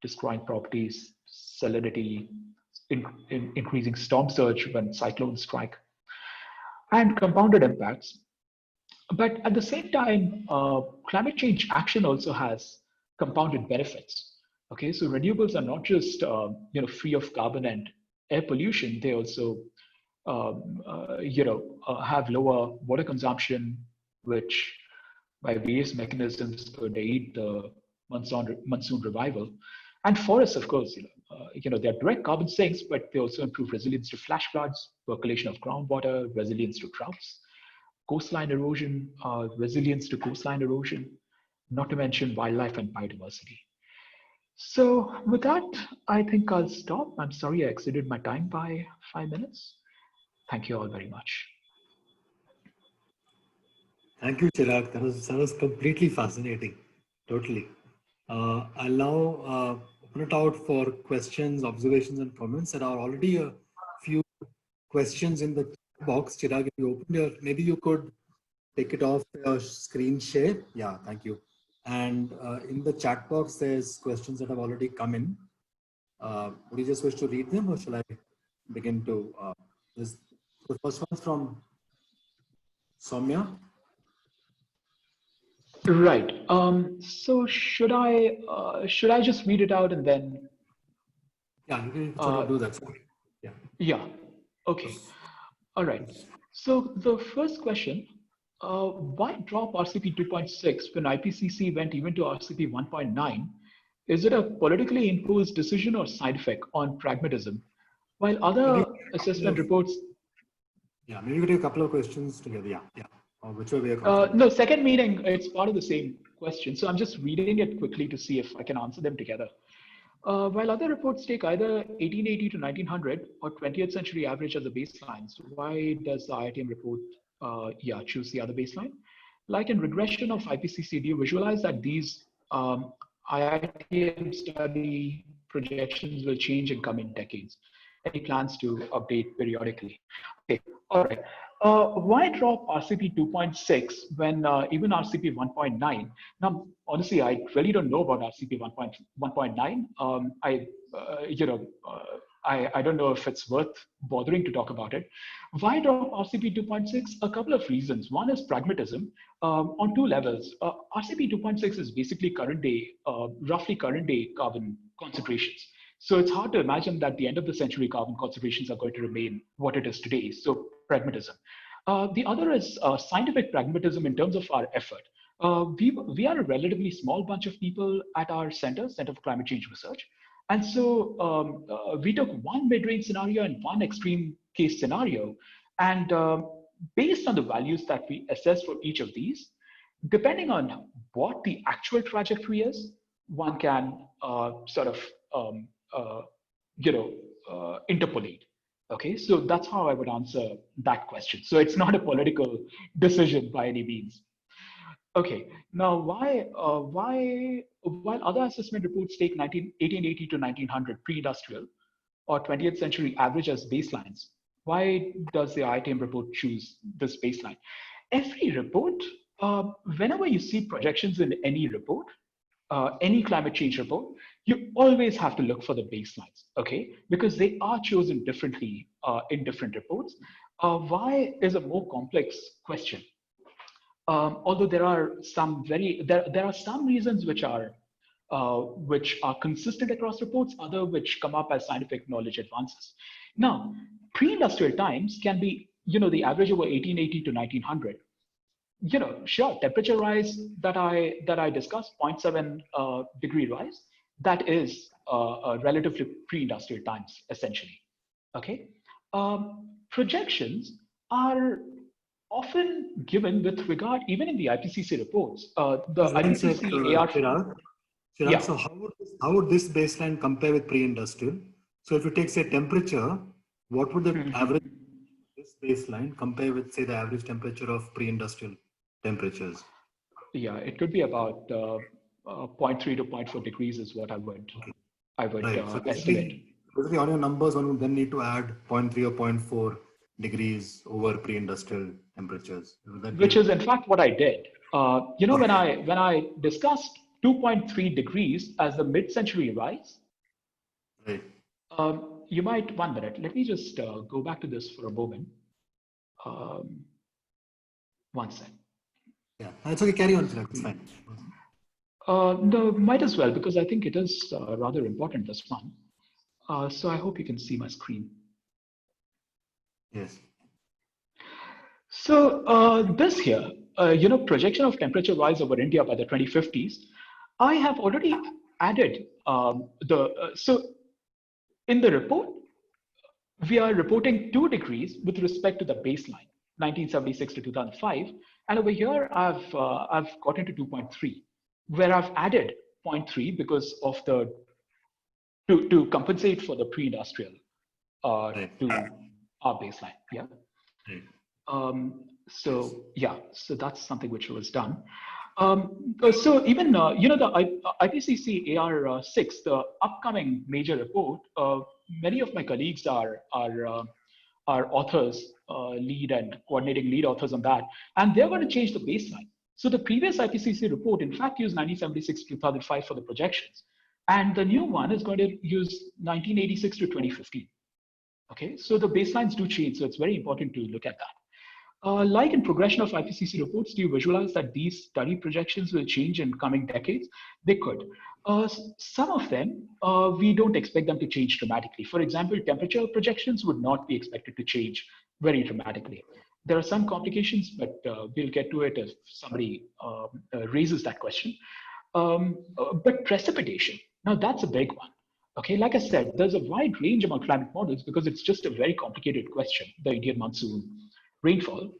[SPEAKER 3] destroying properties, salinity, increasing storm surge when cyclones strike, and compounded impacts. But at the same time, climate change action also has compounded benefits. Okay, so renewables are not just free of carbon and air pollution. They also have lower water consumption, which by various mechanisms could aid the monsoon revival. And forests, of course, they're direct carbon sinks, but they also improve resilience to flash floods, percolation of groundwater, resilience to droughts, coastline erosion, resilience to coastline erosion, not to mention wildlife and biodiversity. So with that, I think I'll stop. I'm sorry I exceeded my time by 5 minutes. Thank you all very much.
[SPEAKER 2] Thank you, Chirag. That was completely fascinating. Totally. I'll now open it out for questions, observations, and comments. There are already a few questions in the box. Chirag, if you open your, maybe you could take it off your screen share. Yeah, thank you. And in the chat box, there's questions that have already come in. Would you just wish to read them, or shall I begin to? The first one's from Soumya.
[SPEAKER 3] Right. So should I just read it out and then?
[SPEAKER 2] Yeah, you can sort of do that. Yeah.
[SPEAKER 3] Yeah. Okay. All right. So the first question: why drop RCP 2.6 when IPCC went even to RCP 1.9? Is it a politically imposed decision or side effect on pragmatism? While other assessment reports.
[SPEAKER 2] Yeah, maybe we take a couple of questions together. Yeah. Whichever way.
[SPEAKER 3] No, second meeting, it's part of the same questions. So I'm just reading it quickly to see if I can answer them together. While other reports take either 1880 to 1900 or 20th century average as a baseline, so why does the IITM report choose the other baseline? Like in regression of IPCC, do you visualize that these IITM study projections will change in coming decades? Any plans to update periodically? Okay, all right. Why drop RCP 2.6 when even RCP 1.9? Now, honestly, I really don't know about RCP 1.9. I don't know if it's worth bothering to talk about it. Why drop RCP 2.6? A couple of reasons. One is pragmatism on two levels. RCP 2.6 is basically current day, roughly current day carbon concentrations. So it's hard to imagine that the end of the century carbon concentrations are going to remain what it is today. So pragmatism. The other is scientific pragmatism in terms of our effort. We are a relatively small bunch of people at our Center for Climate Change Research. And so we took one mid-range scenario and one extreme case scenario. And based on the values that we assess for each of these, depending on what the actual trajectory is, one can interpolate. Okay, so that's how I would answer that question. So it's not a political decision by any means. Okay, now while other assessment reports take 1880 to 1900 pre-industrial or 20th century average as baselines, why does the IITM report choose this baseline? Every report, whenever you see projections in any report, any climate change report, you always have to look for the baselines, okay? Because they are chosen differently in different reports. Why is a more complex question. Although there are some there are some reasons which are consistent across reports, other which come up as scientific knowledge advances. Now, pre-industrial times can be, the average over 1880 to 1900. Sure, temperature rise that I discussed, 0.7 degree rise, that is relatively pre-industrial times, essentially. Okay, projections are often given with regard, even in the IPCC reports. The IPCC AR.
[SPEAKER 2] Chirag,
[SPEAKER 3] Yeah.
[SPEAKER 2] so how would this baseline compare with pre-industrial? So if you take, say, temperature, what would the average this baseline compare with, say, the average temperature of pre-industrial temperatures?
[SPEAKER 3] Yeah, it could be about 0.3 to 0.4 degrees is what I would
[SPEAKER 2] right. So
[SPEAKER 3] estimate.
[SPEAKER 2] Basically, on your numbers, one would then need to add 0.3 or 0.4 degrees over pre-industrial temperatures.
[SPEAKER 3] Which is in fact what I did. When I discussed 2.3 degrees as the mid-century rise,
[SPEAKER 2] right.
[SPEAKER 3] You might, 1 minute, let me just go back to this for a moment. 1 sec.
[SPEAKER 2] Yeah, it's okay, carry on, it's fine.
[SPEAKER 3] No, might as well, because I think it is rather important, this one. So I hope you can see my screen.
[SPEAKER 2] Yes.
[SPEAKER 3] So this here, projection of temperature rise over India by the 2050s, I have already added so in the report, we are reporting 2 degrees with respect to the baseline, 1976 to 2005. And over here, I've got into 2.3, where I've added 0.3 because of to compensate for the pre-industrial to our baseline. Yeah. So that's something which was done. So even the IPCC AR6, the upcoming major report, many of my colleagues are authors, lead and coordinating lead authors on that, and they're going to change the baseline. So the previous IPCC report, in fact, used 1976 to 2005 for the projections, and the new one is going to use 1986 to 2015. Okay, so the baselines do change, so it's very important to look at that. Like in progression of IPCC reports, do you visualize that these study projections will change in coming decades? They could. Some of them, we don't expect them to change dramatically. For example, temperature projections would not be expected to change very dramatically. There are some complications, but we'll get to it if somebody raises that question. But precipitation, now that's a big one. Okay, like I said, there's a wide range among climate models because it's just a very complicated question, the Indian monsoon, rainfall.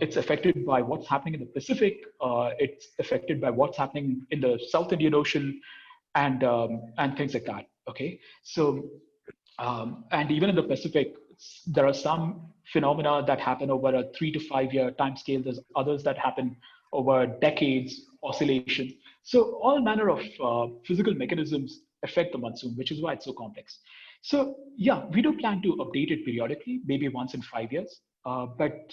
[SPEAKER 3] It's affected by what's happening in the Pacific. It's affected by what's happening in the South Indian Ocean, and things like that. Okay, so and even in the Pacific, there are some phenomena that happen over a 3 to 5 year time scale. There's others that happen over decades, oscillation. So all manner of physical mechanisms affect the monsoon, which is why it's so complex. So yeah, we do plan to update it periodically, maybe once in 5 years. But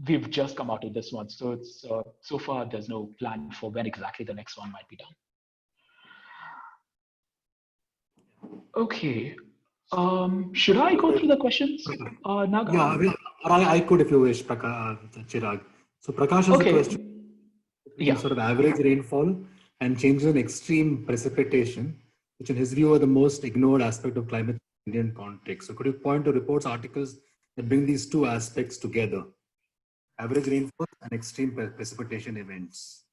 [SPEAKER 3] we've just come out of this one, so it's so far there's no plan for when exactly the next one might be done. Okay. Should I go through the questions, Naga?
[SPEAKER 2] Yeah, I could if you wish, Chirag. So Prakash has a question.
[SPEAKER 3] Yeah.
[SPEAKER 2] Sort of average rainfall and changes in extreme precipitation, which in his view are the most ignored aspect of climate in Indian context. So could you point to reports, articles that bring these two aspects together? Average rainfall and extreme precipitation events.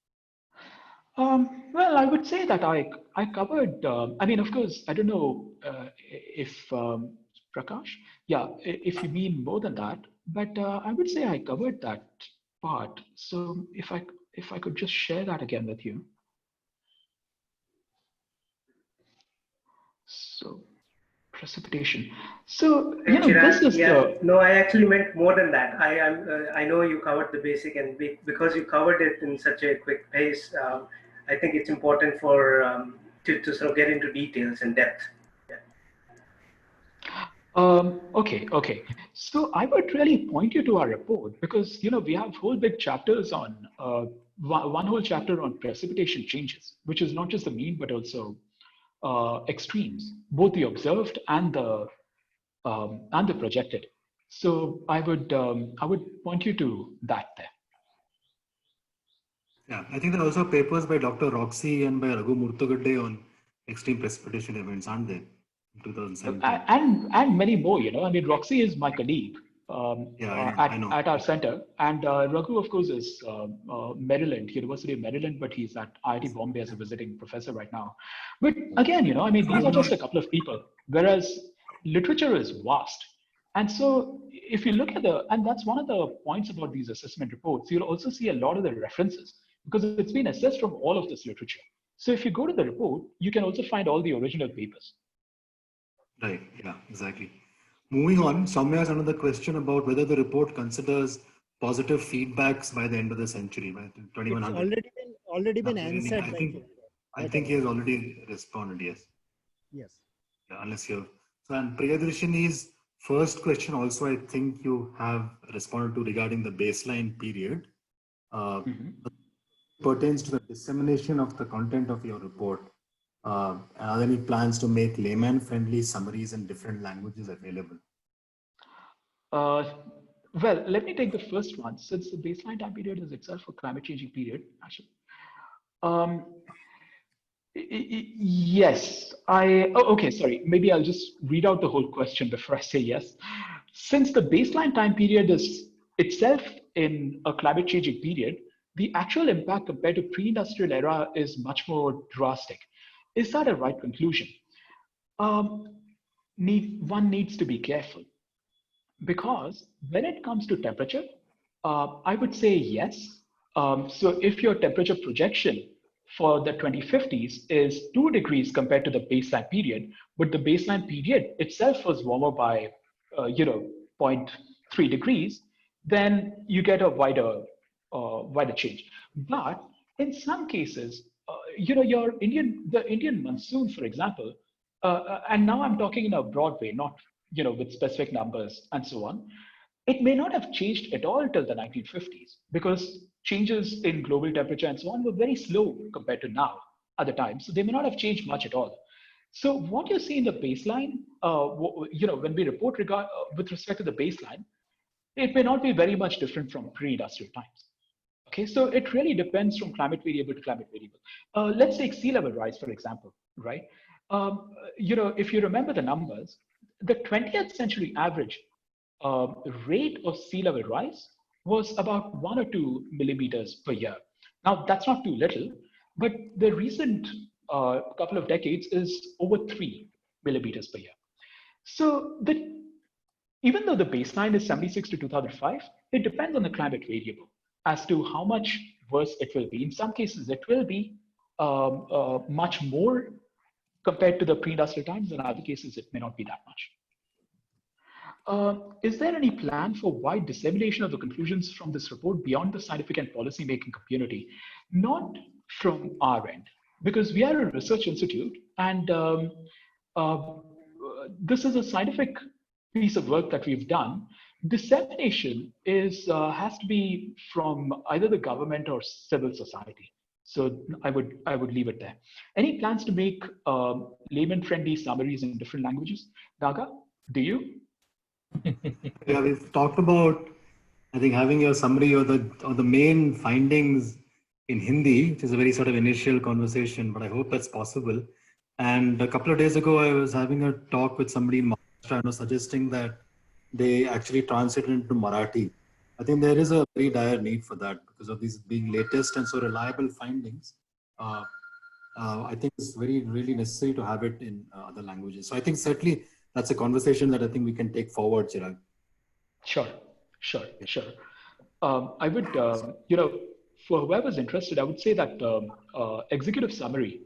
[SPEAKER 3] Well, I would say that I covered. I mean, of course, I don't know if Prakash. Yeah, if you mean more than that, but I would say I covered that part. So if I could just share that again with you. So precipitation. So
[SPEAKER 4] Chirag,
[SPEAKER 3] this is
[SPEAKER 4] no, I actually meant more than that. I know you covered the basic, and because you covered it in such a quick pace, I think it's important for to sort of get into details and depth.
[SPEAKER 3] Okay. So I would really point you to our report, because we have whole big chapters on one whole chapter on precipitation changes, which is not just the mean but also extremes, both the observed and the projected. So I would point you to that there.
[SPEAKER 2] Yeah, I think there are also papers by Dr. Roxy and by Raghu Murthugadde on extreme precipitation events, aren't there? In 2017.
[SPEAKER 3] And many more, I mean, Roxy is my colleague
[SPEAKER 2] I know.
[SPEAKER 3] at our center. And Raghu, of course, is Maryland, University of Maryland, but he's at IIT Bombay as a visiting professor right now. But again, I mean, these are just a couple of people, whereas literature is vast. And so if you look at and that's one of the points about these assessment reports, you'll also see a lot of the references, because it's been assessed from all of this literature. So if you go to the report, you can also find all the original papers.
[SPEAKER 2] Right, yeah, exactly. Moving on, Soumya has another question about whether the report considers positive feedbacks by the end of the century, by 2100.
[SPEAKER 5] It's already been answered.
[SPEAKER 2] I think he has already responded, yes.
[SPEAKER 5] Yes.
[SPEAKER 2] Yeah, unless you have. So, and Priyadarshini's first question also, I think you have responded to regarding the baseline period. Pertains to the dissemination of the content of your report. Are there any plans to make layman-friendly summaries in different languages available?
[SPEAKER 3] Well, let me take the first one. Since the baseline time period is itself a climate changing period, actually. Yes, okay, sorry. Maybe I'll just read out the whole question before I say yes. Since the baseline time period is itself in a climate changing period, the actual impact compared to pre-industrial era is much more drastic. Is that a right conclusion? One needs to be careful, because when it comes to temperature, I would say yes. So if your temperature projection for the 2050s is 2 degrees compared to the baseline period, but the baseline period itself was warmer by 0.3 degrees, then you get a wider change. But in some cases, the Indian monsoon, for example, and now I'm talking in a broad way, not with specific numbers and so on, it may not have changed at all till the 1950s, because changes in global temperature and so on were very slow compared to now at the time. So they may not have changed much at all. So what you see in the baseline, when we report with respect to the baseline, it may not be very much different from pre-industrial times. Okay, so it really depends from climate variable to climate variable. Let's take sea level rise, for example, right? If you remember the numbers, the 20th century average rate of sea level rise was about 1 or 2 millimeters per year. Now, that's not too little, but the recent couple of decades is over 3 millimeters per year. So even though the baseline is 76 to 2005, it depends on the climate variable as to how much worse it will be. In some cases, it will be much more compared to the pre-industrial times. In other cases, it may not be that much. Is there any plan for wide dissemination of the conclusions from this report beyond the scientific and policy-making community? Not from our end, because we are a research institute, and this is a scientific piece of work that we've done. Dissemination is has to be from either the government or civil society. So I would leave it there. Any plans to make layman-friendly summaries in different languages? Naga, do you?
[SPEAKER 2] Yeah, we've talked about, I think, having your summary or the main findings in Hindi, which is a very sort of initial conversation, but I hope that's possible. And a couple of days ago, I was having a talk with somebody in Maharashtra and was suggesting that they actually translate it into Marathi. I think there is a very dire need for that because of these being latest and so reliable findings. I think it's really necessary to have it in other languages. So I think certainly that's a conversation that I think we can take forward, Chirag.
[SPEAKER 3] Sure. I would, for whoever's interested, I would say that executive summary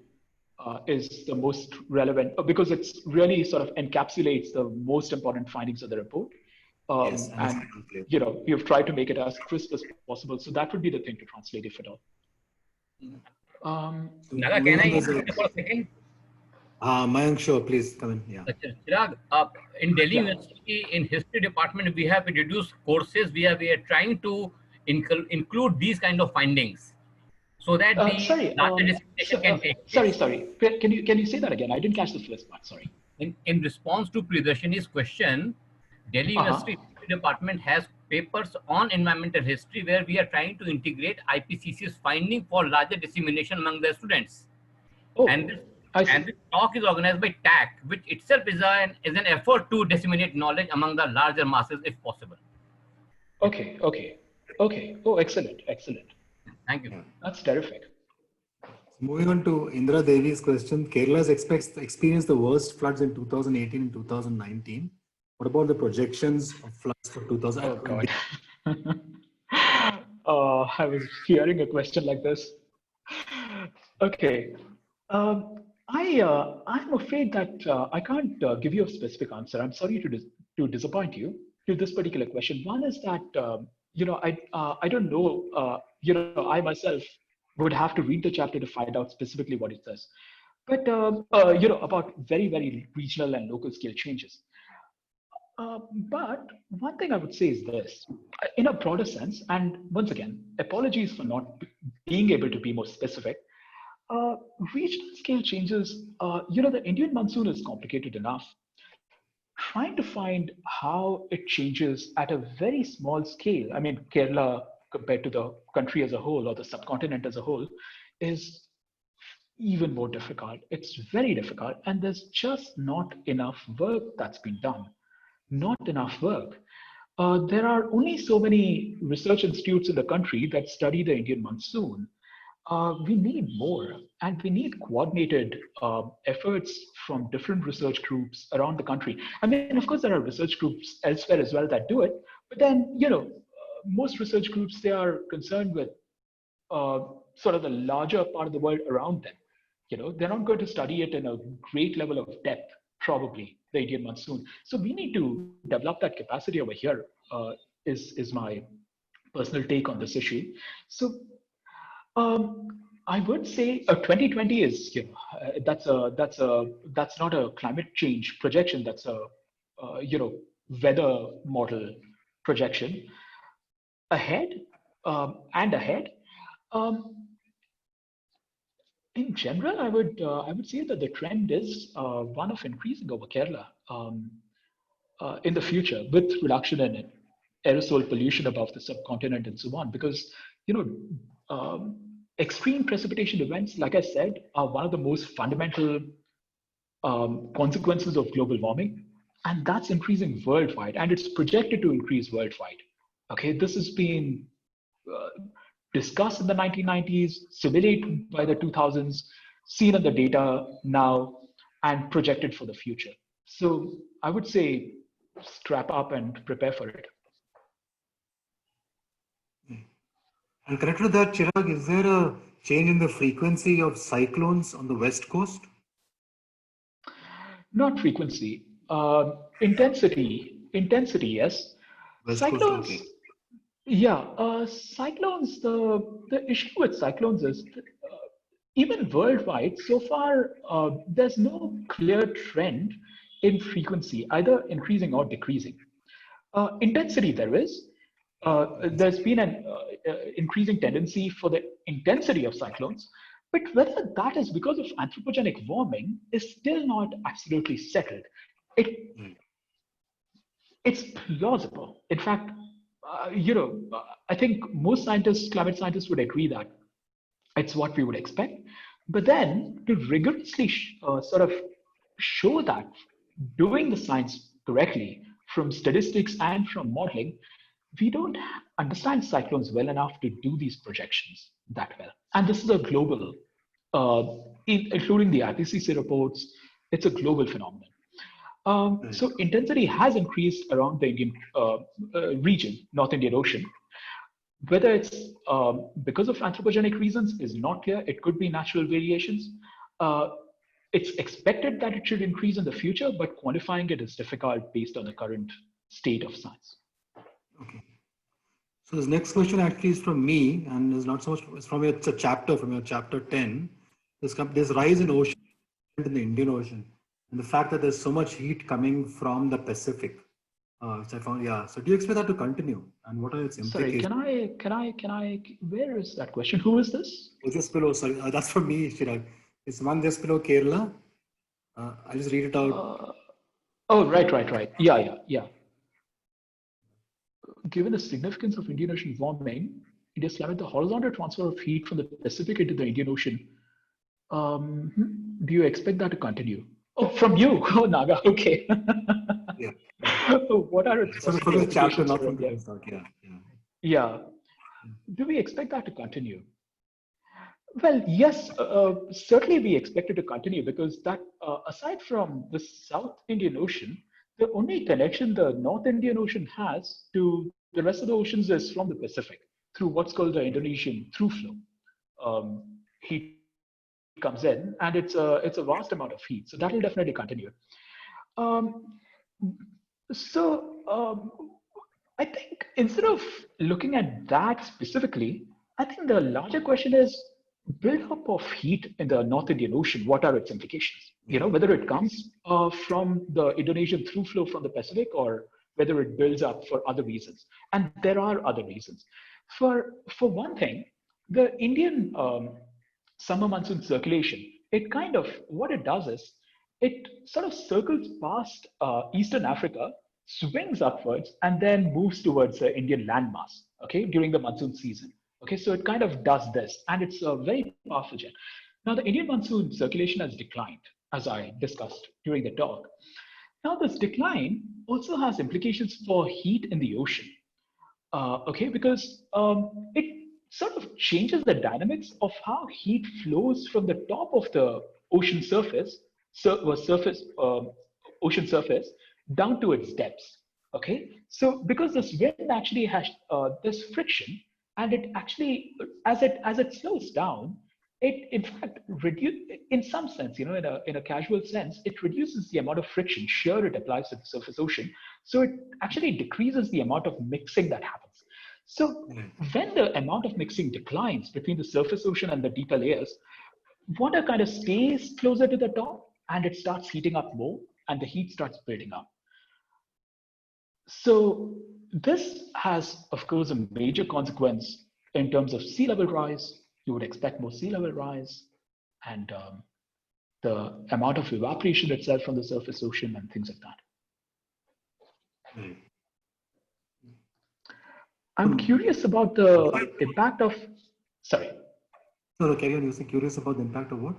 [SPEAKER 3] is the most relevant because it's really sort of encapsulates the most important findings of the report.
[SPEAKER 2] Yes,
[SPEAKER 3] and you've tried to make it as crisp as possible. So that would be the thing to translate, if at all.
[SPEAKER 6] Naga, can I interrupt for a second?
[SPEAKER 2] Mayank, sure, please come in. Yeah.
[SPEAKER 6] Chirag, in Delhi University, in history department, we have reduced courses. We are trying to include these kind of findings so that the larger dissemination can take place.
[SPEAKER 3] Sorry. Can you say that again? I didn't catch the first part. Sorry.
[SPEAKER 6] In response to Priyadarshini's question, Delhi University History Department has papers on environmental history where we are trying to integrate IPCC's finding for larger dissemination among the students. And this talk is organized by TAC, which itself is an effort to disseminate knowledge among the larger masses if possible.
[SPEAKER 3] Okay. Oh, excellent.
[SPEAKER 6] Thank you.
[SPEAKER 3] That's terrific.
[SPEAKER 2] Moving on to Indra Devi's question, Kerala has experienced the worst floods in 2018 and 2019. What about the projections of floods for 2020?
[SPEAKER 3] Oh, God. I was hearing a question like this. Okay. I'm afraid that I can't give you a specific answer. I'm sorry to disappoint you to this particular question. One is that, I don't know, I myself would have to read the chapter to find out specifically what it says. But, about very, very regional and local scale changes. But one thing I would say is this, in a broader sense, and once again, apologies for not being able to be more specific, regional scale changes, the Indian monsoon is complicated enough. Trying to find how it changes at a very small scale, I mean, Kerala compared to the country as a whole or the subcontinent as a whole is even more difficult. It's very difficult, and there's just not enough work that's been done. Not enough work. There are only so many research institutes in the country that study the Indian monsoon. We need more, and we need coordinated efforts from different research groups around the country. I mean, of course, there are research groups elsewhere as well that do it, but then, most research groups, they are concerned with sort of the larger part of the world around them. They're not going to study it in a great level of depth, probably, the Indian monsoon. So we need to develop that capacity over here, is my personal take on this issue. So I would say 2020 is, that's not a climate change projection. That's a, weather model projection. Ahead. In general, I would say that the trend is one of increasing over Kerala in the future with reduction in aerosol pollution above the subcontinent and so on, because extreme precipitation events, like I said, are one of the most fundamental consequences of global warming, and that's increasing worldwide, and it's projected to increase worldwide. Okay, this has been discussed in the 1990s, simulated by the 2000s, seen in the data now, and projected for the future. So I would say strap up and prepare for it.
[SPEAKER 2] And connected to that, Chirag, is there a change in the frequency of cyclones on the west coast?
[SPEAKER 3] Not frequency, intensity, yes.
[SPEAKER 2] West coast,
[SPEAKER 3] Cyclones,
[SPEAKER 2] okay.
[SPEAKER 3] yeah, cyclones, the issue with cyclones is even worldwide, so far, there's no clear trend in frequency, either increasing or decreasing. Intensity, there is. There's been an increasing tendency for the intensity of cyclones, but whether that is because of anthropogenic warming is still not absolutely settled. It, it's plausible. In fact, I think most scientists, climate scientists would agree that it's what we would expect. But then to rigorously sort of show that doing the science correctly from statistics and from modeling, we don't understand cyclones well enough to do these projections that well. And this is a global, including the IPCC reports, it's a global phenomenon. So intensity has increased around the Indian region, North Indian Ocean. Whether it's because of anthropogenic reasons is not clear. It could be natural variations. It's expected that it should increase in the future, but quantifying it is difficult based on the current state of science.
[SPEAKER 2] Okay. So this next question actually is from me, and is not so much, it's from it's a chapter from your chapter 10. This rise in ocean in the Indian Ocean, and the fact that there's so much heat coming from the Pacific. Which I found, yeah. So do you expect that to continue? And what are its implications?
[SPEAKER 3] Sorry, can I, where is that question? Who is this?
[SPEAKER 2] Oh, just below, sorry, that's from me, Chirag. It's one just below Kerala. I'll just read it out.
[SPEAKER 3] Oh, right. Yeah. Given the significance of Indian Ocean warming, India's climate, the horizontal transfer of heat from the Pacific into the Indian Ocean, do you expect that to continue? Oh, from you, oh, Naga, okay.
[SPEAKER 2] Yeah.
[SPEAKER 3] What are its
[SPEAKER 2] So for the chapter, not from
[SPEAKER 3] India?
[SPEAKER 2] the start,
[SPEAKER 3] Yeah. Do we expect that to continue? Well, yes, certainly we expect it to continue because that, aside from the South Indian Ocean, the only connection the North Indian Ocean has to the rest of the oceans is from the Pacific through what's called the Indonesian through flow. Heat comes in, and it's a vast amount of heat, so that will definitely continue. I think instead of looking at that specifically, I think the larger question is build-up of heat in the North Indian Ocean. What are its implications? You know, whether it comes from the Indonesian through flow from the Pacific or whether it builds up for other reasons. And there are other reasons. For one thing, the Indian summer monsoon circulation, it kind of, what it does is, it sort of circles past Eastern Africa, swings upwards, and then moves towards the Indian landmass, okay, during the monsoon season. Okay, so it kind of does this, and it's a very powerful jet. Now, the Indian monsoon circulation has declined, as I discussed during the talk. Now, this decline also has implications for heat in the ocean, okay, because it sort of changes the dynamics of how heat flows from the top of the ocean surface, ocean surface, down to its depths. Okay, so because this wind actually has this friction, and it actually, as it slows down, it in fact in some sense, you know, in a casual sense, it reduces the amount of friction shear it applies to the surface ocean. So it actually decreases the amount of mixing that happens. So when the amount of mixing declines between the surface ocean and the deeper layers, water kind of stays closer to the top, and it starts heating up more, and the heat starts building up. So this has, of course, a major consequence in terms of sea level rise. You would expect more sea level rise, and the amount of evaporation itself from the surface ocean and things like that. I'm curious about the impact of, sorry.
[SPEAKER 2] No, carry on. You're curious about the impact of what?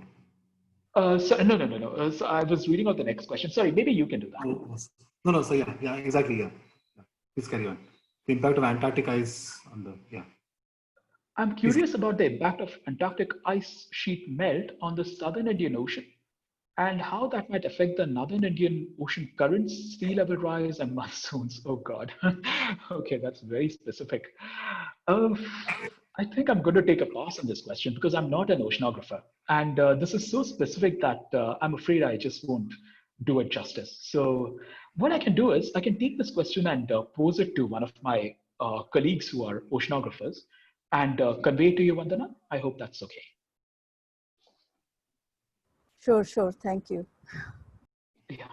[SPEAKER 3] No. So I was reading out the next question. Sorry, maybe you can do that.
[SPEAKER 2] Oh, no. So yeah, exactly. Yeah. Please carry on. The impact of Antarctic ice on the, yeah.
[SPEAKER 3] I'm curious about the impact of Antarctic ice sheet melt on the southern Indian Ocean and how that might affect the northern Indian Ocean currents, sea level rise, and monsoons. Oh God. Okay, that's very specific. Uh, I think I'm going to take a pass on this question because I'm not an oceanographer. And this is so specific that I'm afraid I just won't do it justice. So what I can do is I can take this question and pose it to one of my colleagues who are oceanographers and convey it to you, Vandana. I hope that's okay.
[SPEAKER 1] Sure, sure. Thank you.
[SPEAKER 3] Yeah.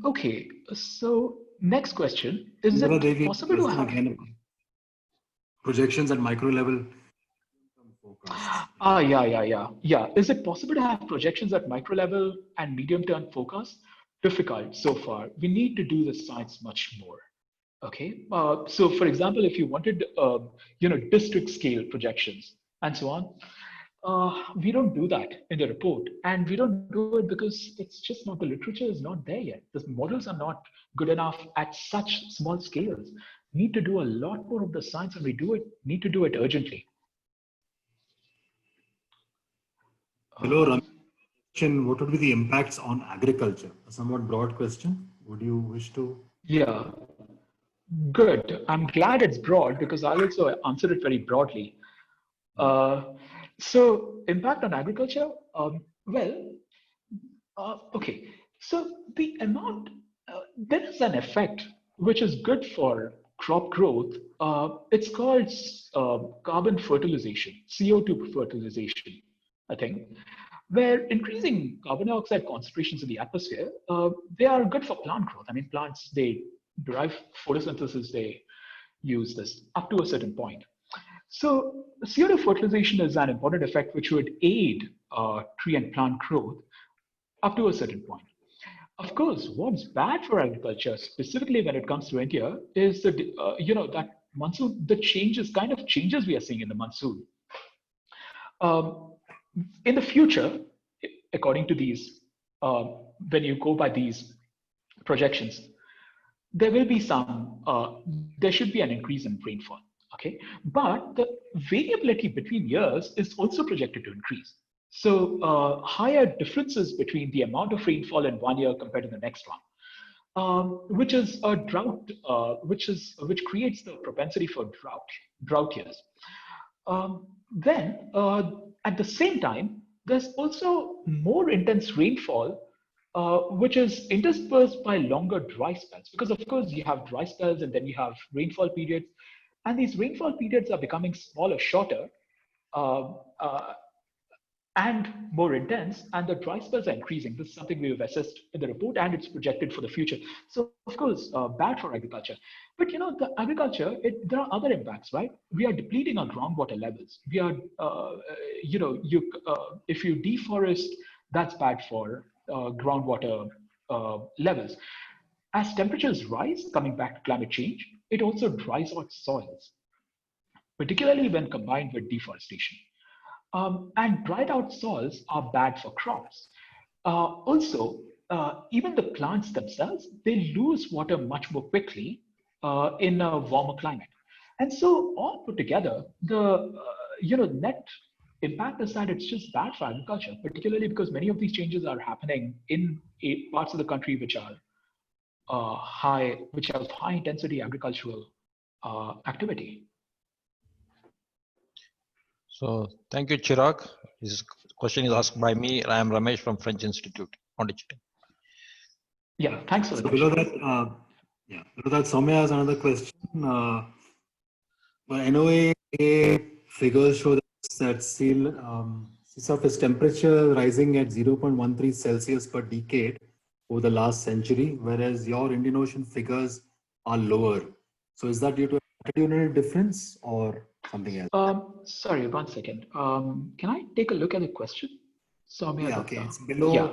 [SPEAKER 3] Okay. So next question, is it
[SPEAKER 2] Devi,
[SPEAKER 3] possible to have...
[SPEAKER 2] again, projections at micro level?
[SPEAKER 3] Yeah. Is it possible to have projections at micro level and medium term forecasts? Difficult so far. We need to do this science much more. Okay. So for example, if you wanted, district scale projections and so on, we don't do that in the report, and we don't do it because it's just not, the literature is not there yet. The models are not good enough at such small scales. We need to do a lot more of the science, and we need to do it urgently.
[SPEAKER 2] Below Ramesh's question, what would be the impacts on agriculture? A somewhat broad question. Would you wish to?
[SPEAKER 3] Yeah, good. I'm glad it's broad because I'll also answer it very broadly. So impact on agriculture, okay. So the amount, there is an effect which is good for crop growth. It's called carbon fertilization, CO2 fertilization, I think, where increasing carbon dioxide concentrations in the atmosphere, they are good for plant growth. I mean, plants, they derive photosynthesis, they use this up to a certain point. So CO2 fertilization is an important effect which would aid tree and plant growth up to a certain point. Of course, what's bad for agriculture, specifically when it comes to India, is that that monsoon, the kind of changes we are seeing in the monsoon. In the future, according to these, when you go by these projections, there will be there should be an increase in rainfall. Okay, but the variability between years is also projected to increase. So higher differences between the amount of rainfall in one year compared to the next one, which is a drought, which creates the propensity for drought years. Then at the same time, there's also more intense rainfall, which is interspersed by longer dry spells, because of course you have dry spells and then you have rainfall periods. And these rainfall periods are becoming smaller, shorter, and more intense, and the dry spells are increasing. This is something we've assessed in the report, and it's projected for the future. So, of course, bad for agriculture. But the agriculture, there are other impacts, right? We are depleting our groundwater levels. We are, if you deforest, that's bad for groundwater levels. As temperatures rise, coming back to climate change, it also dries out soils, particularly when combined with deforestation. And dried out soils are bad for crops. Also, even the plants themselves, they lose water much more quickly in a warmer climate. And so all put together, the net impact is that it's just bad for agriculture, particularly because many of these changes are happening in parts of the country which are which have high intensity agricultural activity.
[SPEAKER 7] So thank you, Chirag. This question is asked by me. I am Ramesh from French Institute.
[SPEAKER 3] Yeah, thanks for the
[SPEAKER 2] question. Below that, Soumya has another question. NOAA figures show that sea surface temperature rising at 0.13 Celsius per decade over the last century, whereas your Indian Ocean figures are lower. So is that due to a latitudinal difference or something else?
[SPEAKER 3] Sorry, 1 second. Can I take a look at the question? Soumya,
[SPEAKER 2] yeah, okay. It's below. Yeah.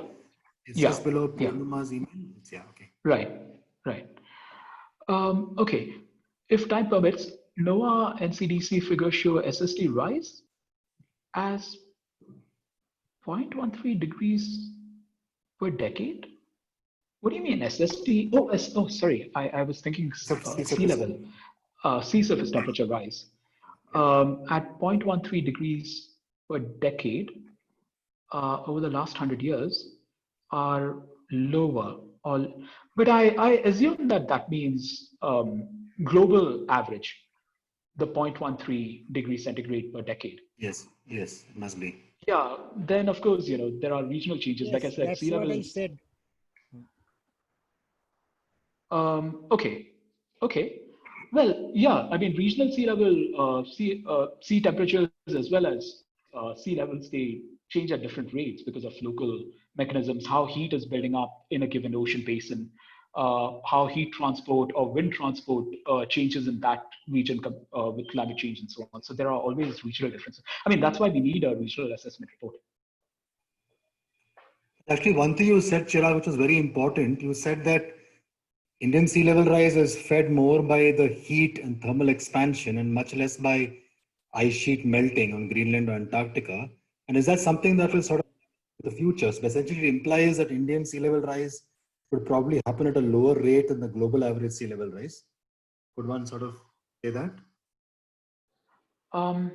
[SPEAKER 2] It's just below Purnama's email. Yeah, okay.
[SPEAKER 3] Right. Okay. If time permits, NOAA NCDC figures show SST rise as 0.13 degrees per decade. What do you mean SST? Oh, sorry. I was thinking sea level, sea surface temperature rise. At 0.13 degrees per decade over the last 100 years, are lower. But I assume that that means global average, the 0.13 degrees centigrade per decade.
[SPEAKER 2] Yes, yes, it must be.
[SPEAKER 3] Yeah, then of course, there are regional changes. Like I
[SPEAKER 5] Yes,
[SPEAKER 3] said,
[SPEAKER 5] that's
[SPEAKER 3] sea
[SPEAKER 5] what I
[SPEAKER 3] levels.
[SPEAKER 5] said.
[SPEAKER 3] Okay, okay. Well, yeah, I mean, regional sea level, sea temperatures as well as sea levels, they change at different rates because of local mechanisms, how heat is building up in a given ocean basin, how heat transport or wind transport changes in that region with climate change and so on. So there are always regional differences. I mean, that's why we need a regional assessment report.
[SPEAKER 2] Actually, one thing you said, Chirag, which was very important, you said that Indian sea level rise is fed more by the heat and thermal expansion and much less by ice sheet melting on Greenland or Antarctica. And is that something that will sort of the future? So essentially it implies that Indian sea level rise would probably happen at a lower rate than the global average sea level rise. Could one sort of say that?
[SPEAKER 3] Um,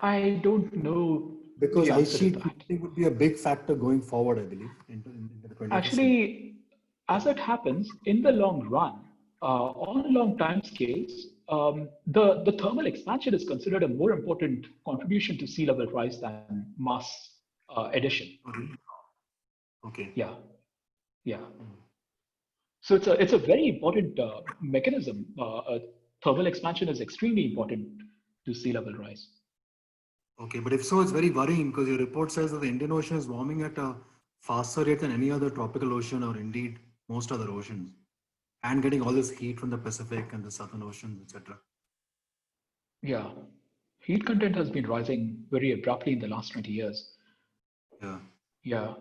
[SPEAKER 3] I don't know
[SPEAKER 2] Because
[SPEAKER 3] the
[SPEAKER 2] ice
[SPEAKER 3] answer to
[SPEAKER 2] sheet
[SPEAKER 3] that.
[SPEAKER 2] melting would be a big factor going forward, I believe, in the 21st century.
[SPEAKER 3] Actually, as it happens, in the long run, on long time scales, the thermal expansion is considered a more important contribution to sea level rise than mass addition.
[SPEAKER 2] Okay.
[SPEAKER 3] Yeah, yeah. So it's a very important mechanism. Thermal expansion is extremely important to sea level rise.
[SPEAKER 2] Okay, but if so, it's very worrying because your report says that the Indian Ocean is warming at a faster rate than any other tropical ocean or indeed most other oceans, and getting all this heat from the Pacific and the Southern Oceans, etc.
[SPEAKER 3] Yeah, heat content has been rising very abruptly in the last 20 years.
[SPEAKER 2] Yeah.
[SPEAKER 3] Yeah.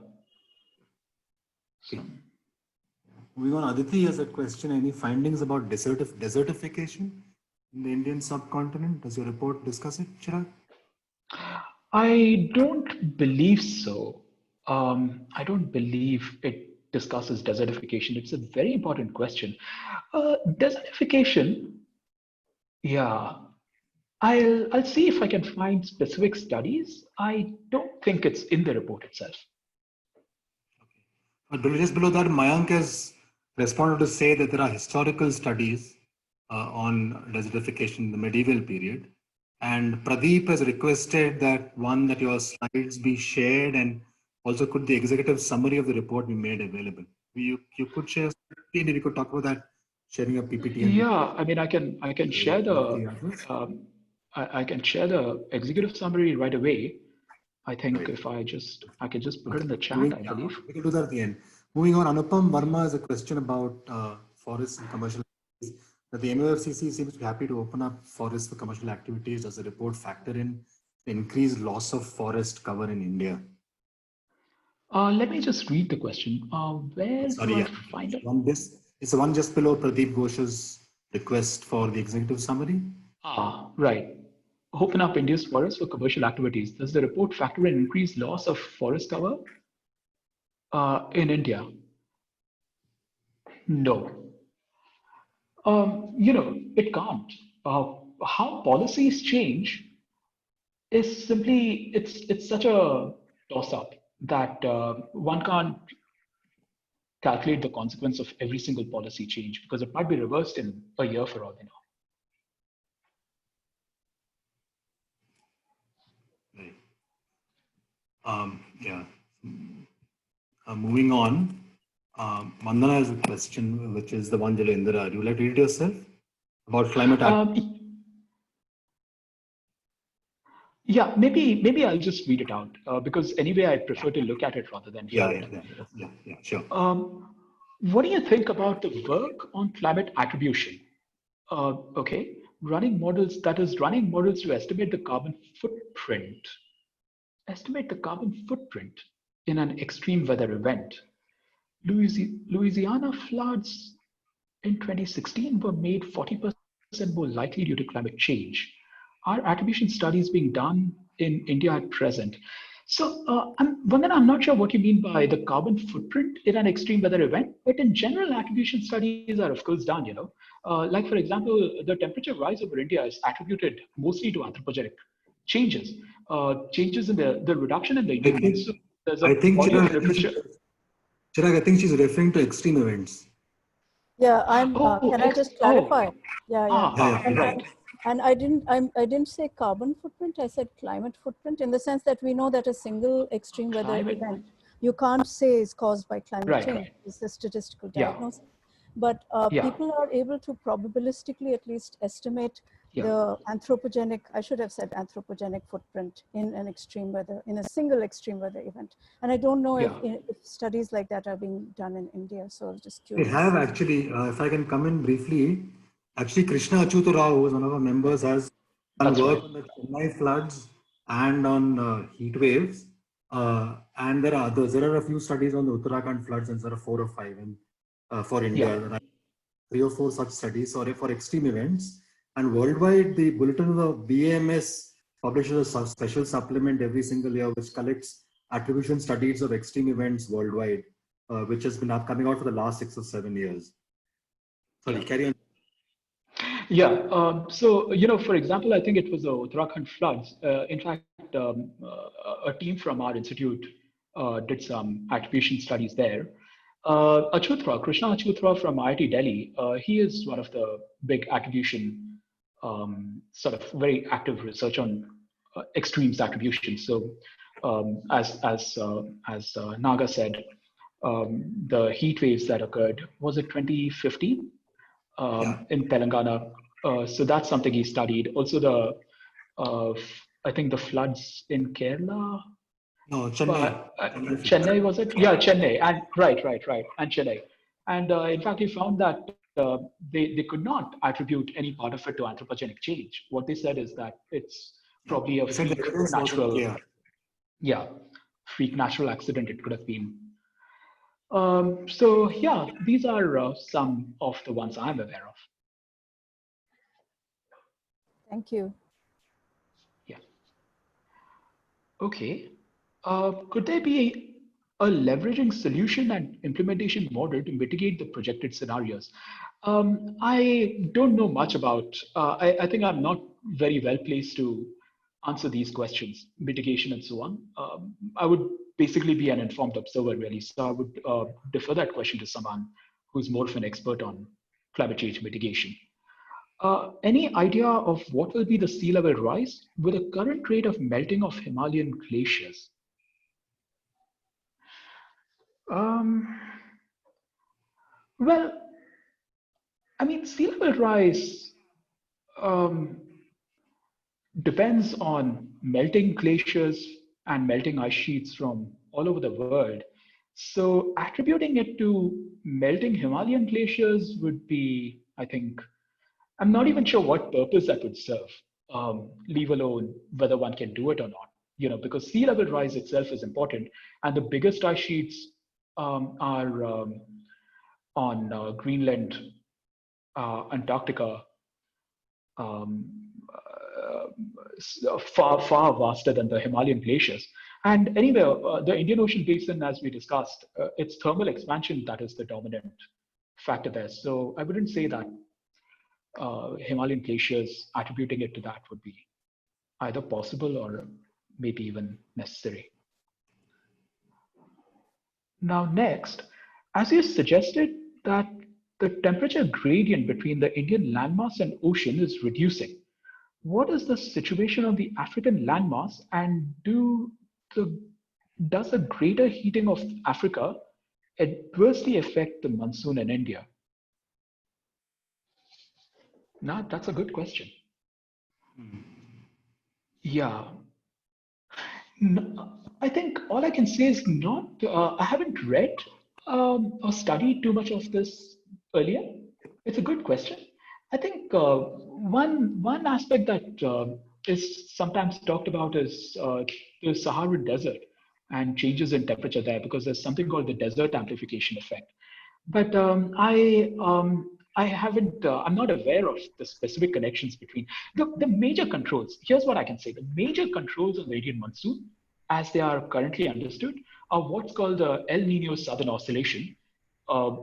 [SPEAKER 2] Okay. Moving on, Aditi has a question. Any findings about desertification in the Indian subcontinent? Does your report discuss it, Chirag?
[SPEAKER 3] I don't believe so. I don't believe it discusses desertification. It's a very important question. Desertification, yeah. I'll see if I can find specific studies. I don't think it's in the report itself.
[SPEAKER 2] But just below that, Mayank has responded to say that there are historical studies on desertification in the medieval period. And Pradeep has requested that that your slides be shared and also could the executive summary of the report be made available. You could share, maybe we could talk about that, sharing a PPT. And
[SPEAKER 3] Yeah, I mean, I can share I can share the executive summary right away. I think if I can just put it in the chat, I believe.
[SPEAKER 2] We can do that at the end. Moving on, Anupam Verma has a question about forests and commercial activities. That the MOFCC seems to be happy to open up forests for commercial activities. Does the report factor in the increased loss of forest cover in India?
[SPEAKER 3] Let me just read the question. Where do I find it?
[SPEAKER 2] It's the one just below Pradeep Ghosh's request for the executive summary.
[SPEAKER 3] Right. Open up India's forests for commercial activities. Does the report factor in increased loss of forest cover in India? No. It can't. How policies change is simply it's such a toss-up that one can't calculate the consequence of every single policy change because it might be reversed in a year for all they know.
[SPEAKER 2] Yeah. Moving on, Mandana has a question, which is the one, Jalendra. Would you like to read it yourself about climate action?
[SPEAKER 3] Yeah, maybe I'll just read it out because anyway, I prefer to look at it rather than hear it.
[SPEAKER 2] Yeah, sure.
[SPEAKER 3] What do you think about the work on climate attribution? Okay, running models to estimate the carbon footprint. Estimate the carbon footprint in an extreme weather event. Louisiana floods in 2016 were made 40% more likely due to climate change. Are attribution studies being done in India at present? So, Vandana, I'm not sure what you mean by the carbon footprint in an extreme weather event, but in general, attribution studies are, of course, done. Like for example, the temperature rise over India is attributed mostly to anthropogenic changes, changes in the reduction in the Indian monsoon. there's a
[SPEAKER 2] I think
[SPEAKER 3] body of
[SPEAKER 2] Chirag,
[SPEAKER 3] literature.
[SPEAKER 2] Chirag, I think she's referring to extreme events.
[SPEAKER 1] Yeah,
[SPEAKER 3] Oh,
[SPEAKER 1] can I just clarify? Yeah, yeah.
[SPEAKER 2] Yeah, yeah.
[SPEAKER 3] Right.
[SPEAKER 1] And I didn't say carbon footprint. I said climate footprint, in the sense that we know that a single extreme weather
[SPEAKER 3] Climate.
[SPEAKER 1] event you can't say is caused by climate
[SPEAKER 3] Right,
[SPEAKER 1] change.
[SPEAKER 3] right.
[SPEAKER 1] It's a statistical
[SPEAKER 3] Yeah,
[SPEAKER 1] diagnosis. But
[SPEAKER 3] yeah,
[SPEAKER 1] people are able to probabilistically at least estimate
[SPEAKER 3] yeah.
[SPEAKER 1] the anthropogenic, I should have said anthropogenic footprint in an extreme weather, in a single extreme weather event. And I don't know
[SPEAKER 3] Yeah.
[SPEAKER 1] if studies like that are being done in India. So I was just
[SPEAKER 2] They
[SPEAKER 1] curious.
[SPEAKER 2] have actually, if I can come in briefly, actually Krishna Achyuta Rao, who is one of our members, has done
[SPEAKER 3] That's
[SPEAKER 2] work
[SPEAKER 3] right.
[SPEAKER 2] on the Chennai floods and on heat waves. And there are others. There are a few studies on the Uttarakhand floods, and there are 4 or 5 for India.
[SPEAKER 3] Yeah.
[SPEAKER 2] There are 3 or 4 such studies for extreme events. And worldwide, the Bulletin of the BAMS publishes a special supplement every single year, which collects attribution studies of extreme events worldwide, which has been coming out for the last 6 or 7 years. Sorry,
[SPEAKER 3] Yeah.
[SPEAKER 2] carry on.
[SPEAKER 3] Yeah. So, for example, I think it was the Uttarakhand floods. In fact, a team from our institute did some attribution studies there. Krishna Achutra from IIT Delhi, he is one of the big attribution, sort of very active research on extremes attribution. So, as Naga said, the heat waves that occurred, was it 2015?
[SPEAKER 2] Yeah.
[SPEAKER 3] In Telangana. So that's something he studied. Also I think the floods in Kerala.
[SPEAKER 2] No, Chennai.
[SPEAKER 3] Chennai, was it? Yeah, Chennai. And right. And Chennai. And in fact, he found that they could not attribute any part of it to anthropogenic change. What they said is that it's probably a
[SPEAKER 2] They said the
[SPEAKER 3] freak
[SPEAKER 2] evidence wasn't
[SPEAKER 3] natural,
[SPEAKER 2] clear.
[SPEAKER 3] yeah, freak natural accident it could have been. So yeah, these are some of the ones I'm aware of.
[SPEAKER 1] Thank you.
[SPEAKER 3] Yeah. Okay. Could there be a leveraging solution and implementation model to mitigate the projected scenarios? I don't know much about, I think I'm not very well placed to answer these questions, mitigation and so on. I would basically be an informed observer, really. So I would defer that question to someone who's more of an expert on climate change mitigation. Any idea of what will be the sea level rise with the current rate of melting of Himalayan glaciers? Well, I mean, sea level rise depends on melting glaciers and melting ice sheets from all over the world. So attributing it to melting Himalayan glaciers would be, I think, I'm not even sure what purpose that would serve, leave alone whether one can do it or not. Because sea level rise itself is important, and the biggest ice sheets are on Greenland, Antarctica, far vaster than the Himalayan glaciers. And anyway, the Indian Ocean basin, as we discussed, it's thermal expansion that is the dominant factor there. So I wouldn't say that Himalayan glaciers, attributing it to that would be either possible or maybe even necessary. Now, next, as you suggested that the temperature gradient between the Indian landmass and ocean is reducing, what is the situation on the African landmass, and does the greater heating of Africa adversely affect the monsoon in India? Now, that's a good question. Yeah. No, I think all I can say is not, I haven't read or studied too much of this earlier. It's a good question. I think one aspect that is sometimes talked about is the Saharan desert and changes in temperature there, because there's something called the desert amplification effect. But I haven't, I'm not aware of the specific connections between the major controls. Here's what I can say. The major controls of the Indian monsoon, as they are currently understood, are what's called the El Nino Southern Oscillation,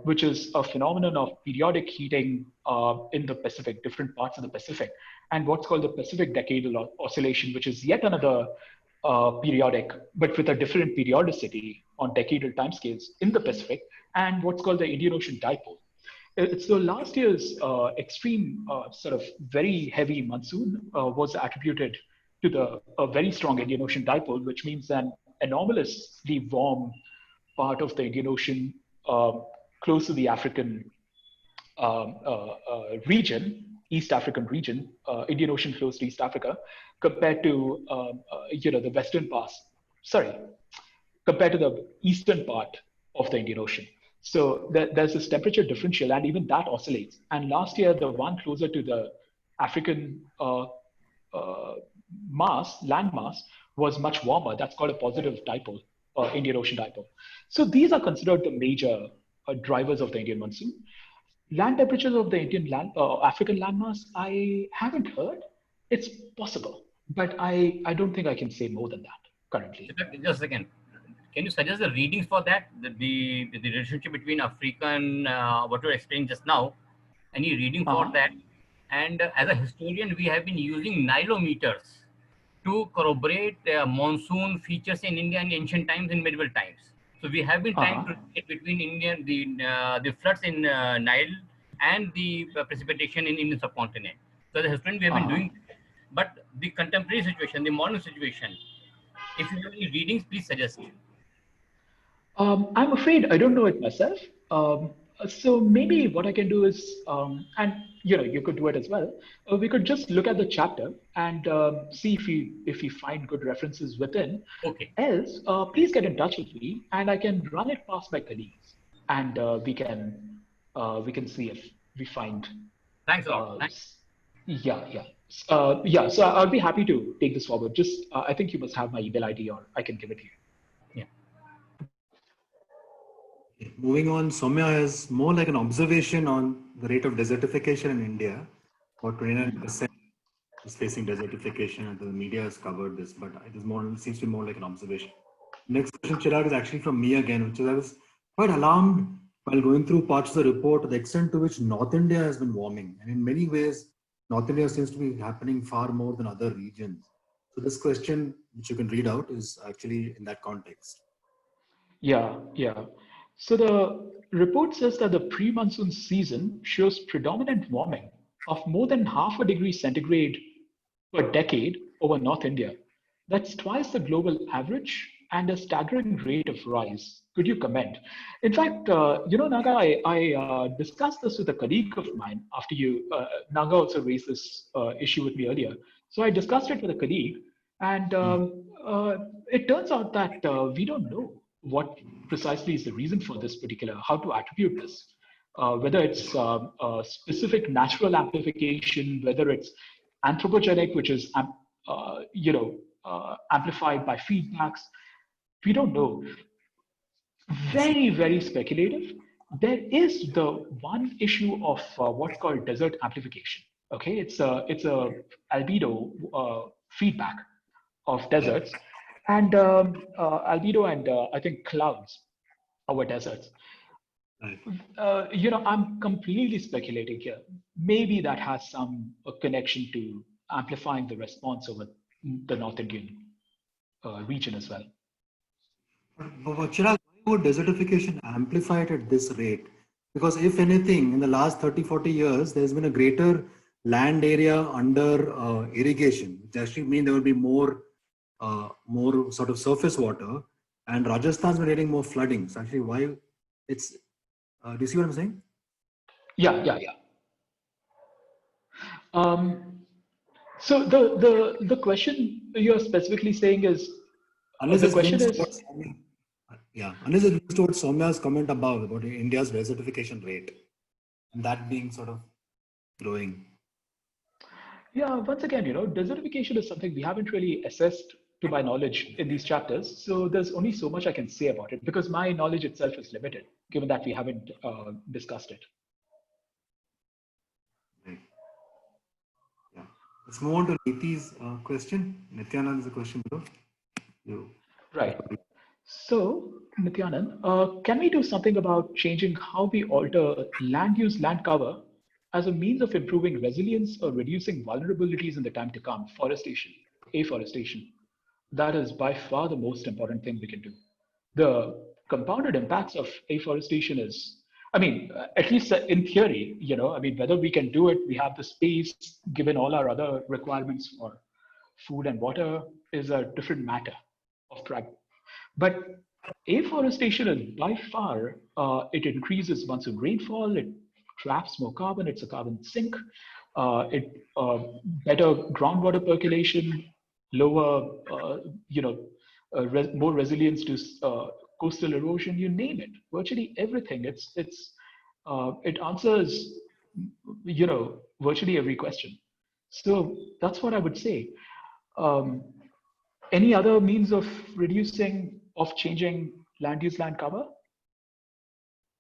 [SPEAKER 3] which is a phenomenon of periodic heating in the Pacific, different parts of the Pacific, and what's called the Pacific Decadal Oscillation, which is yet another periodic, but with a different periodicity on decadal timescales in the Pacific, and what's called the Indian Ocean dipole. So last year's extreme sort of very heavy monsoon was attributed to the very strong Indian Ocean dipole, which means an anomalously warm part of the Indian Ocean close to the African region, East African region, Indian Ocean close to East Africa, compared to the western parts. Sorry, compared to the eastern part of the Indian Ocean. So there's this temperature differential, and even that oscillates. And last year, the one closer to the African land mass, was much warmer. That's called a positive dipole, Indian Ocean dipole. So these are considered the major drivers of the Indian monsoon. Land temperatures of the African landmass, I haven't heard. It's possible, but I don't think I can say more than that currently.
[SPEAKER 6] Just a second. Can you suggest the readings for that? The relationship between African, what you explained just now, any reading for that? And as a historian, we have been using nilometers to corroborate monsoon features in India in ancient times and medieval times. So we have been trying to get between the floods in Nile and the precipitation in Indian subcontinent. So as a historian, we have been doing that. But the contemporary situation, the modern situation, if you have any readings, please suggest.
[SPEAKER 3] I'm afraid I don't know it myself. So maybe what I can do is, and you could do it as well. We could just look at the chapter and see if we find good references within.
[SPEAKER 6] Okay.
[SPEAKER 3] Else, please get in touch with me, and I can run it past my colleagues, and we can see if we find.
[SPEAKER 6] Thanks a lot. Thanks.
[SPEAKER 3] Yeah. So I'll be happy to take this forward. Just I think you must have my email ID, or I can give it to you.
[SPEAKER 2] Moving on, Soumya has more like an observation on the rate of desertification in India. About 29% is facing desertification, and the media has covered this, but it seems to be more like an observation. Next question, Chirag, is actually from me again, which is I was quite alarmed while going through parts of the report to the extent to which North India has been warming. And in many ways, North India seems to be happening far more than other regions. So this question, which you can read out, is actually in that context.
[SPEAKER 3] Yeah. So the report says that the pre-monsoon season shows predominant warming of more than 0.5 degree centigrade per decade over North India. That's twice the global average and a staggering rate of rise. Could you comment? In fact, Naga, I discussed this with a colleague of mine after Naga also raised this issue with me earlier. So I discussed it with a colleague, and it turns out that we don't know what precisely is the reason for this how to attribute this, whether it's a specific natural amplification, whether it's anthropogenic, which is amplified by feedbacks. We don't know. Very, very speculative. There is the one issue of what's called desert amplification. Okay, it's a albedo feedback of deserts, and albedo and I think clouds over deserts. I'm completely speculating here. Maybe that has some connection to amplifying the response over the North Indian region as well.
[SPEAKER 2] But Chirag, why would desertification amplify it at this rate? Because if anything, in the last 30-40 years, there's been a greater land area under irrigation, which actually means there will be more sort of surface water, and Rajasthan's been getting more flooding. So actually, why it's? Do you see what I'm saying?
[SPEAKER 3] Yeah. So the question you're specifically saying is,
[SPEAKER 2] unless
[SPEAKER 3] the question is,
[SPEAKER 2] unless it goes towards Soumya's comment about India's desertification rate, and that being sort of growing.
[SPEAKER 3] Yeah, once again, desertification is something we haven't really assessed to my knowledge in these chapters. So there's only so much I can say about it because my knowledge itself is limited, given that we haven't discussed it.
[SPEAKER 2] Right. Yeah. Let's move on to Niti's question. Nityanand is a question below.
[SPEAKER 3] Right. So, Nityanand, can we do something about changing how we alter land cover as a means of improving resilience or reducing vulnerabilities in the time to come, afforestation? That is by far the most important thing we can do. The compounded impacts of afforestation is, I mean, at least in theory, I mean, whether we can do it, we have the space, given all our other requirements for food and water, is a different matter of practice. But afforestation is by far, it increases monsoon rainfall, it traps more carbon, it's a carbon sink, better groundwater percolation, lower, more resilience to coastal erosion, you name it, virtually everything. It answers, virtually every question. So that's what I would say. Any other means of changing land use, land cover?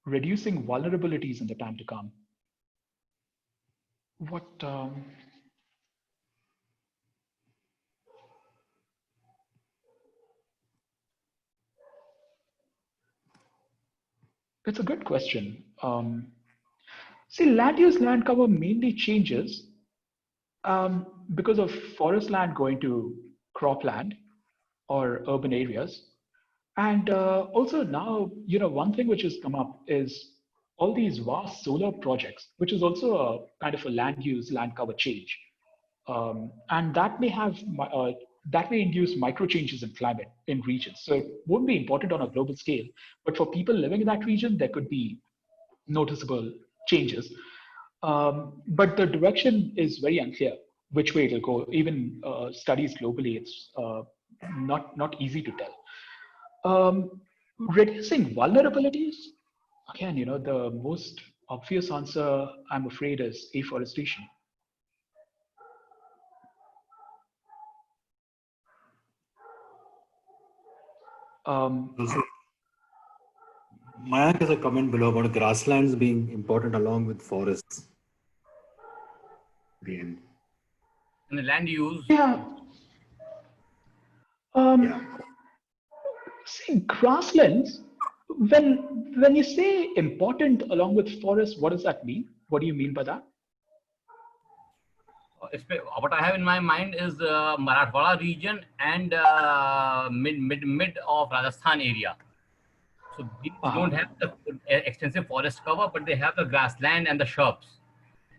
[SPEAKER 3] Reducing vulnerabilities in the time to come. It's a good question. See, land use, land cover mainly changes because of forest land going to cropland or urban areas. And also now, one thing which has come up is all these vast solar projects, which is also a kind of a land use, land cover change. And that may induce micro changes in climate in regions. So it won't be important on a global scale, but for people living in that region, there could be noticeable changes. But the direction is very unclear which way it'll go. Even studies globally, it's not easy to tell. Reducing vulnerabilities, again, the most obvious answer, I'm afraid, is afforestation.
[SPEAKER 2] Mayank has a comment below about grasslands being important along with forests. The end.
[SPEAKER 6] And the land use.
[SPEAKER 3] Yeah. See, grasslands, when you say important along with forests, what does that mean? What do you mean by that?
[SPEAKER 6] What I have in my mind is Marathwada region and mid of Rajasthan area. So these don't have the extensive forest cover, but they have the grassland and the shrubs,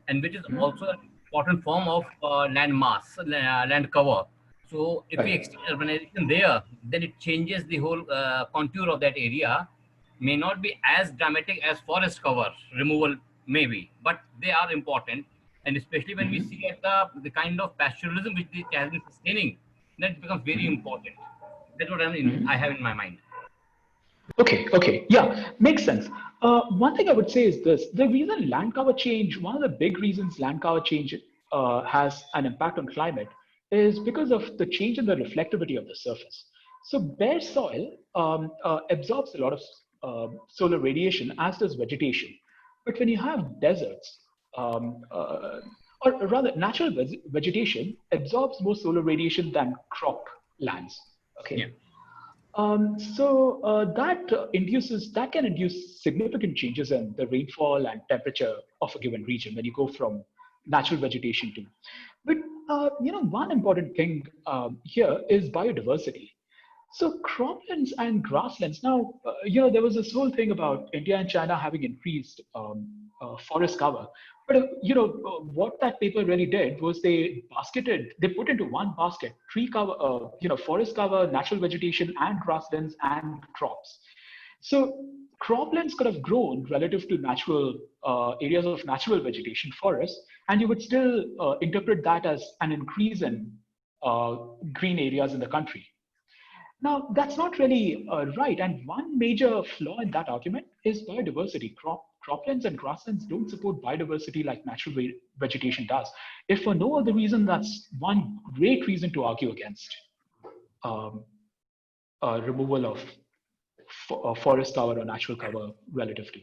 [SPEAKER 6] and which is also an important form of land mass, land cover. So if we extend urbanization there, then it changes the whole contour of that area. May not be as dramatic as forest cover removal, maybe, but they are important. And especially when we see at the kind of pastoralism which it has been sustaining, that becomes very important. That's what I have in my mind.
[SPEAKER 3] Okay, yeah, makes sense. One thing I would say is this: the reason land cover change, one of the big reasons land cover change has an impact on climate is because of the change in the reflectivity of the surface. So bare soil absorbs a lot of solar radiation, as does vegetation. But when you have deserts, or rather natural vegetation absorbs more solar radiation than crop lands. Okay.
[SPEAKER 6] Yeah.
[SPEAKER 3] That can induce significant changes in the rainfall and temperature of a given region when you go from natural vegetation to. But one important thing here is biodiversity. So croplands and grasslands. Now, there was this whole thing about India and China having increased forest cover. But what that paper really did was they put into one basket tree cover, forest cover, natural vegetation, and grasslands and crops. So croplands could have grown relative to natural areas of natural vegetation, forests, and you would still interpret that as an increase in green areas in the country. Now, that's not really right. And one major flaw in that argument is biodiversity. Croplands and grasslands don't support biodiversity like natural vegetation does. If for no other reason, that's one great reason to argue against removal of forest cover or natural cover relative to.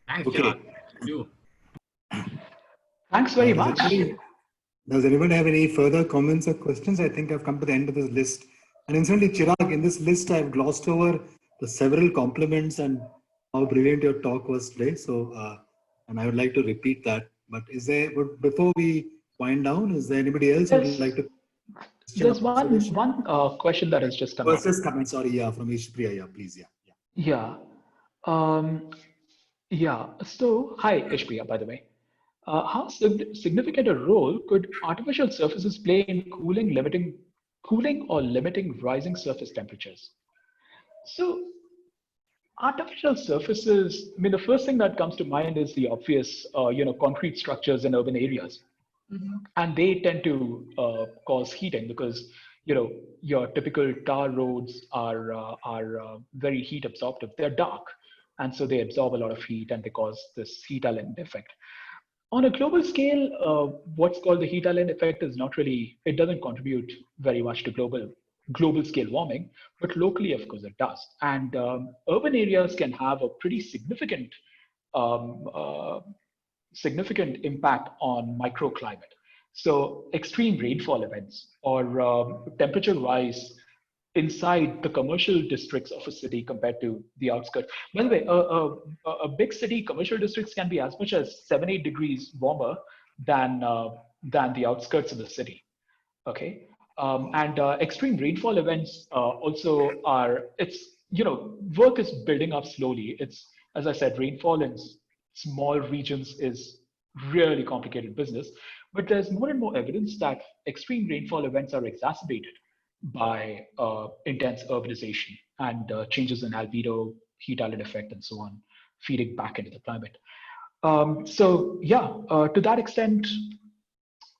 [SPEAKER 6] Thanks,
[SPEAKER 2] Okay.
[SPEAKER 6] Chirag.
[SPEAKER 3] Thanks very much.
[SPEAKER 2] Does anyone have any further comments or questions? I think I've come to the end of this list. And incidentally, Chirag, in this list, I've glossed over the several compliments and how brilliant your talk was today. So, and I would like to repeat that. But before we wind down? Is there anybody else who would like to?
[SPEAKER 3] There's one question that has just come up.
[SPEAKER 2] First comment, sorry, yeah, from Ishpriya, yeah, please, yeah.
[SPEAKER 3] Yeah. Yeah. So, hi, Ishpriya, by the way. How significant a role could artificial surfaces play in cooling or limiting rising surface temperatures? So, artificial surfaces, I mean, the first thing that comes to mind is the obvious, concrete structures in urban areas. And they tend to cause heating because, your typical tar roads are very heat absorptive. They're dark. And so they absorb a lot of heat and they cause this heat island effect. On a global scale, what's called the heat island effect is not really, it doesn't contribute very much to global scale warming, but locally, of course, it does. And urban areas can have a pretty significant impact on microclimate. So extreme rainfall events or temperature rise inside the commercial districts of a city compared to the outskirts. By the way, a big city, commercial districts can be as much as 7-8 degrees warmer than the outskirts of the city. Okay, and extreme rainfall events also are. Work is building up slowly. It's, as I said, rainfall in small regions is really complicated business. But there's more and more evidence that extreme rainfall events are exacerbated by intense urbanization and changes in albedo, heat island effect, and so on, feeding back into the climate. To that extent,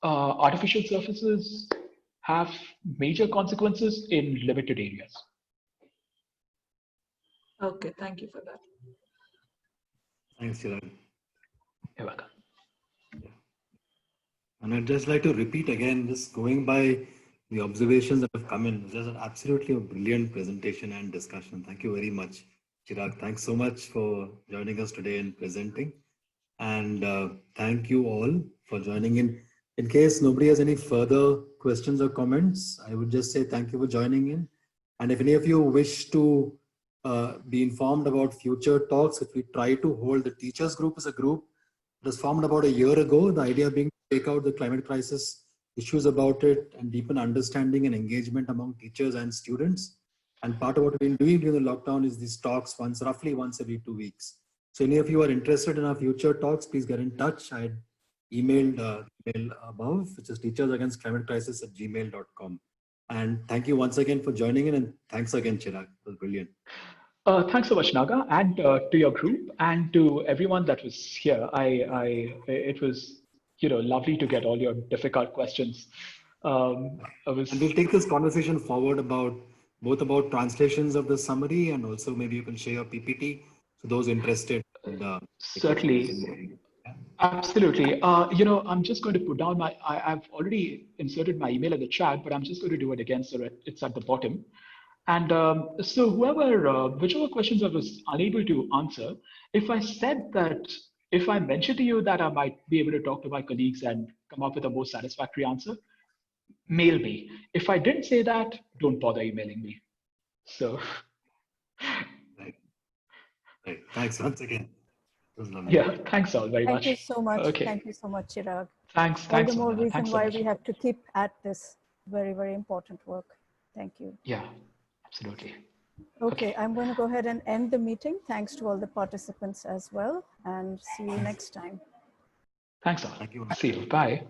[SPEAKER 3] artificial surfaces have major consequences in limited areas.
[SPEAKER 8] Okay, thank you for that.
[SPEAKER 2] Thanks, Chirag.
[SPEAKER 3] You're welcome.
[SPEAKER 2] And I'd just like to repeat again, just going by the observations that have come in. It was just absolutely a brilliant presentation and discussion. Thank you very much, Chirag. Thanks so much for joining us today and presenting. And thank you all for joining in. In case nobody has any further questions or comments, I would just say thank you for joining in. And if any of you wish to be informed about future talks, which we try to hold, the teachers group is a group that was formed about a year ago. The idea being to take out the climate crisis issues about it and deepen understanding and engagement among teachers and students. And part of what we've been doing during the lockdown is these talks roughly once every 2 weeks. So any of you are interested in our future talks, please get in touch. I had emailed email above, which is teachersagainstclimatecrisis@gmail.com. And thank you once again for joining in, and thanks again, Chirag. It was brilliant.
[SPEAKER 3] Thanks so much, Naga, and to your group and to everyone that was here. It was lovely to get all your difficult questions.
[SPEAKER 2] And we'll take this conversation forward both about translations of the summary, and also maybe you can share your PPT so those interested.
[SPEAKER 3] Certainly. Absolutely. I'm just going to put down I've already inserted my email in the chat, but I'm just going to do it again so that it's at the bottom. And so whichever questions I was unable to answer, if I mentioned to you that I might be able to talk to my colleagues and come up with a more satisfactory answer, mail me. If I didn't say that, don't bother emailing me. So.
[SPEAKER 2] Right. Thanks once again.
[SPEAKER 3] Yeah, thanks all very much.
[SPEAKER 1] Thank you so much.
[SPEAKER 3] Okay.
[SPEAKER 1] Thank you so much, Chirag.
[SPEAKER 3] Thanks.
[SPEAKER 1] All the more
[SPEAKER 3] Anna.
[SPEAKER 1] reason
[SPEAKER 3] Thanks so
[SPEAKER 1] why
[SPEAKER 3] much.
[SPEAKER 1] we have to keep at this very, very important work. Thank you.
[SPEAKER 3] Yeah, absolutely.
[SPEAKER 1] Okay, I'm going to go ahead and end the meeting. Thanks to all the participants as well, and see you next time.
[SPEAKER 3] Thanks all.
[SPEAKER 2] Thank you.
[SPEAKER 3] See you. Bye.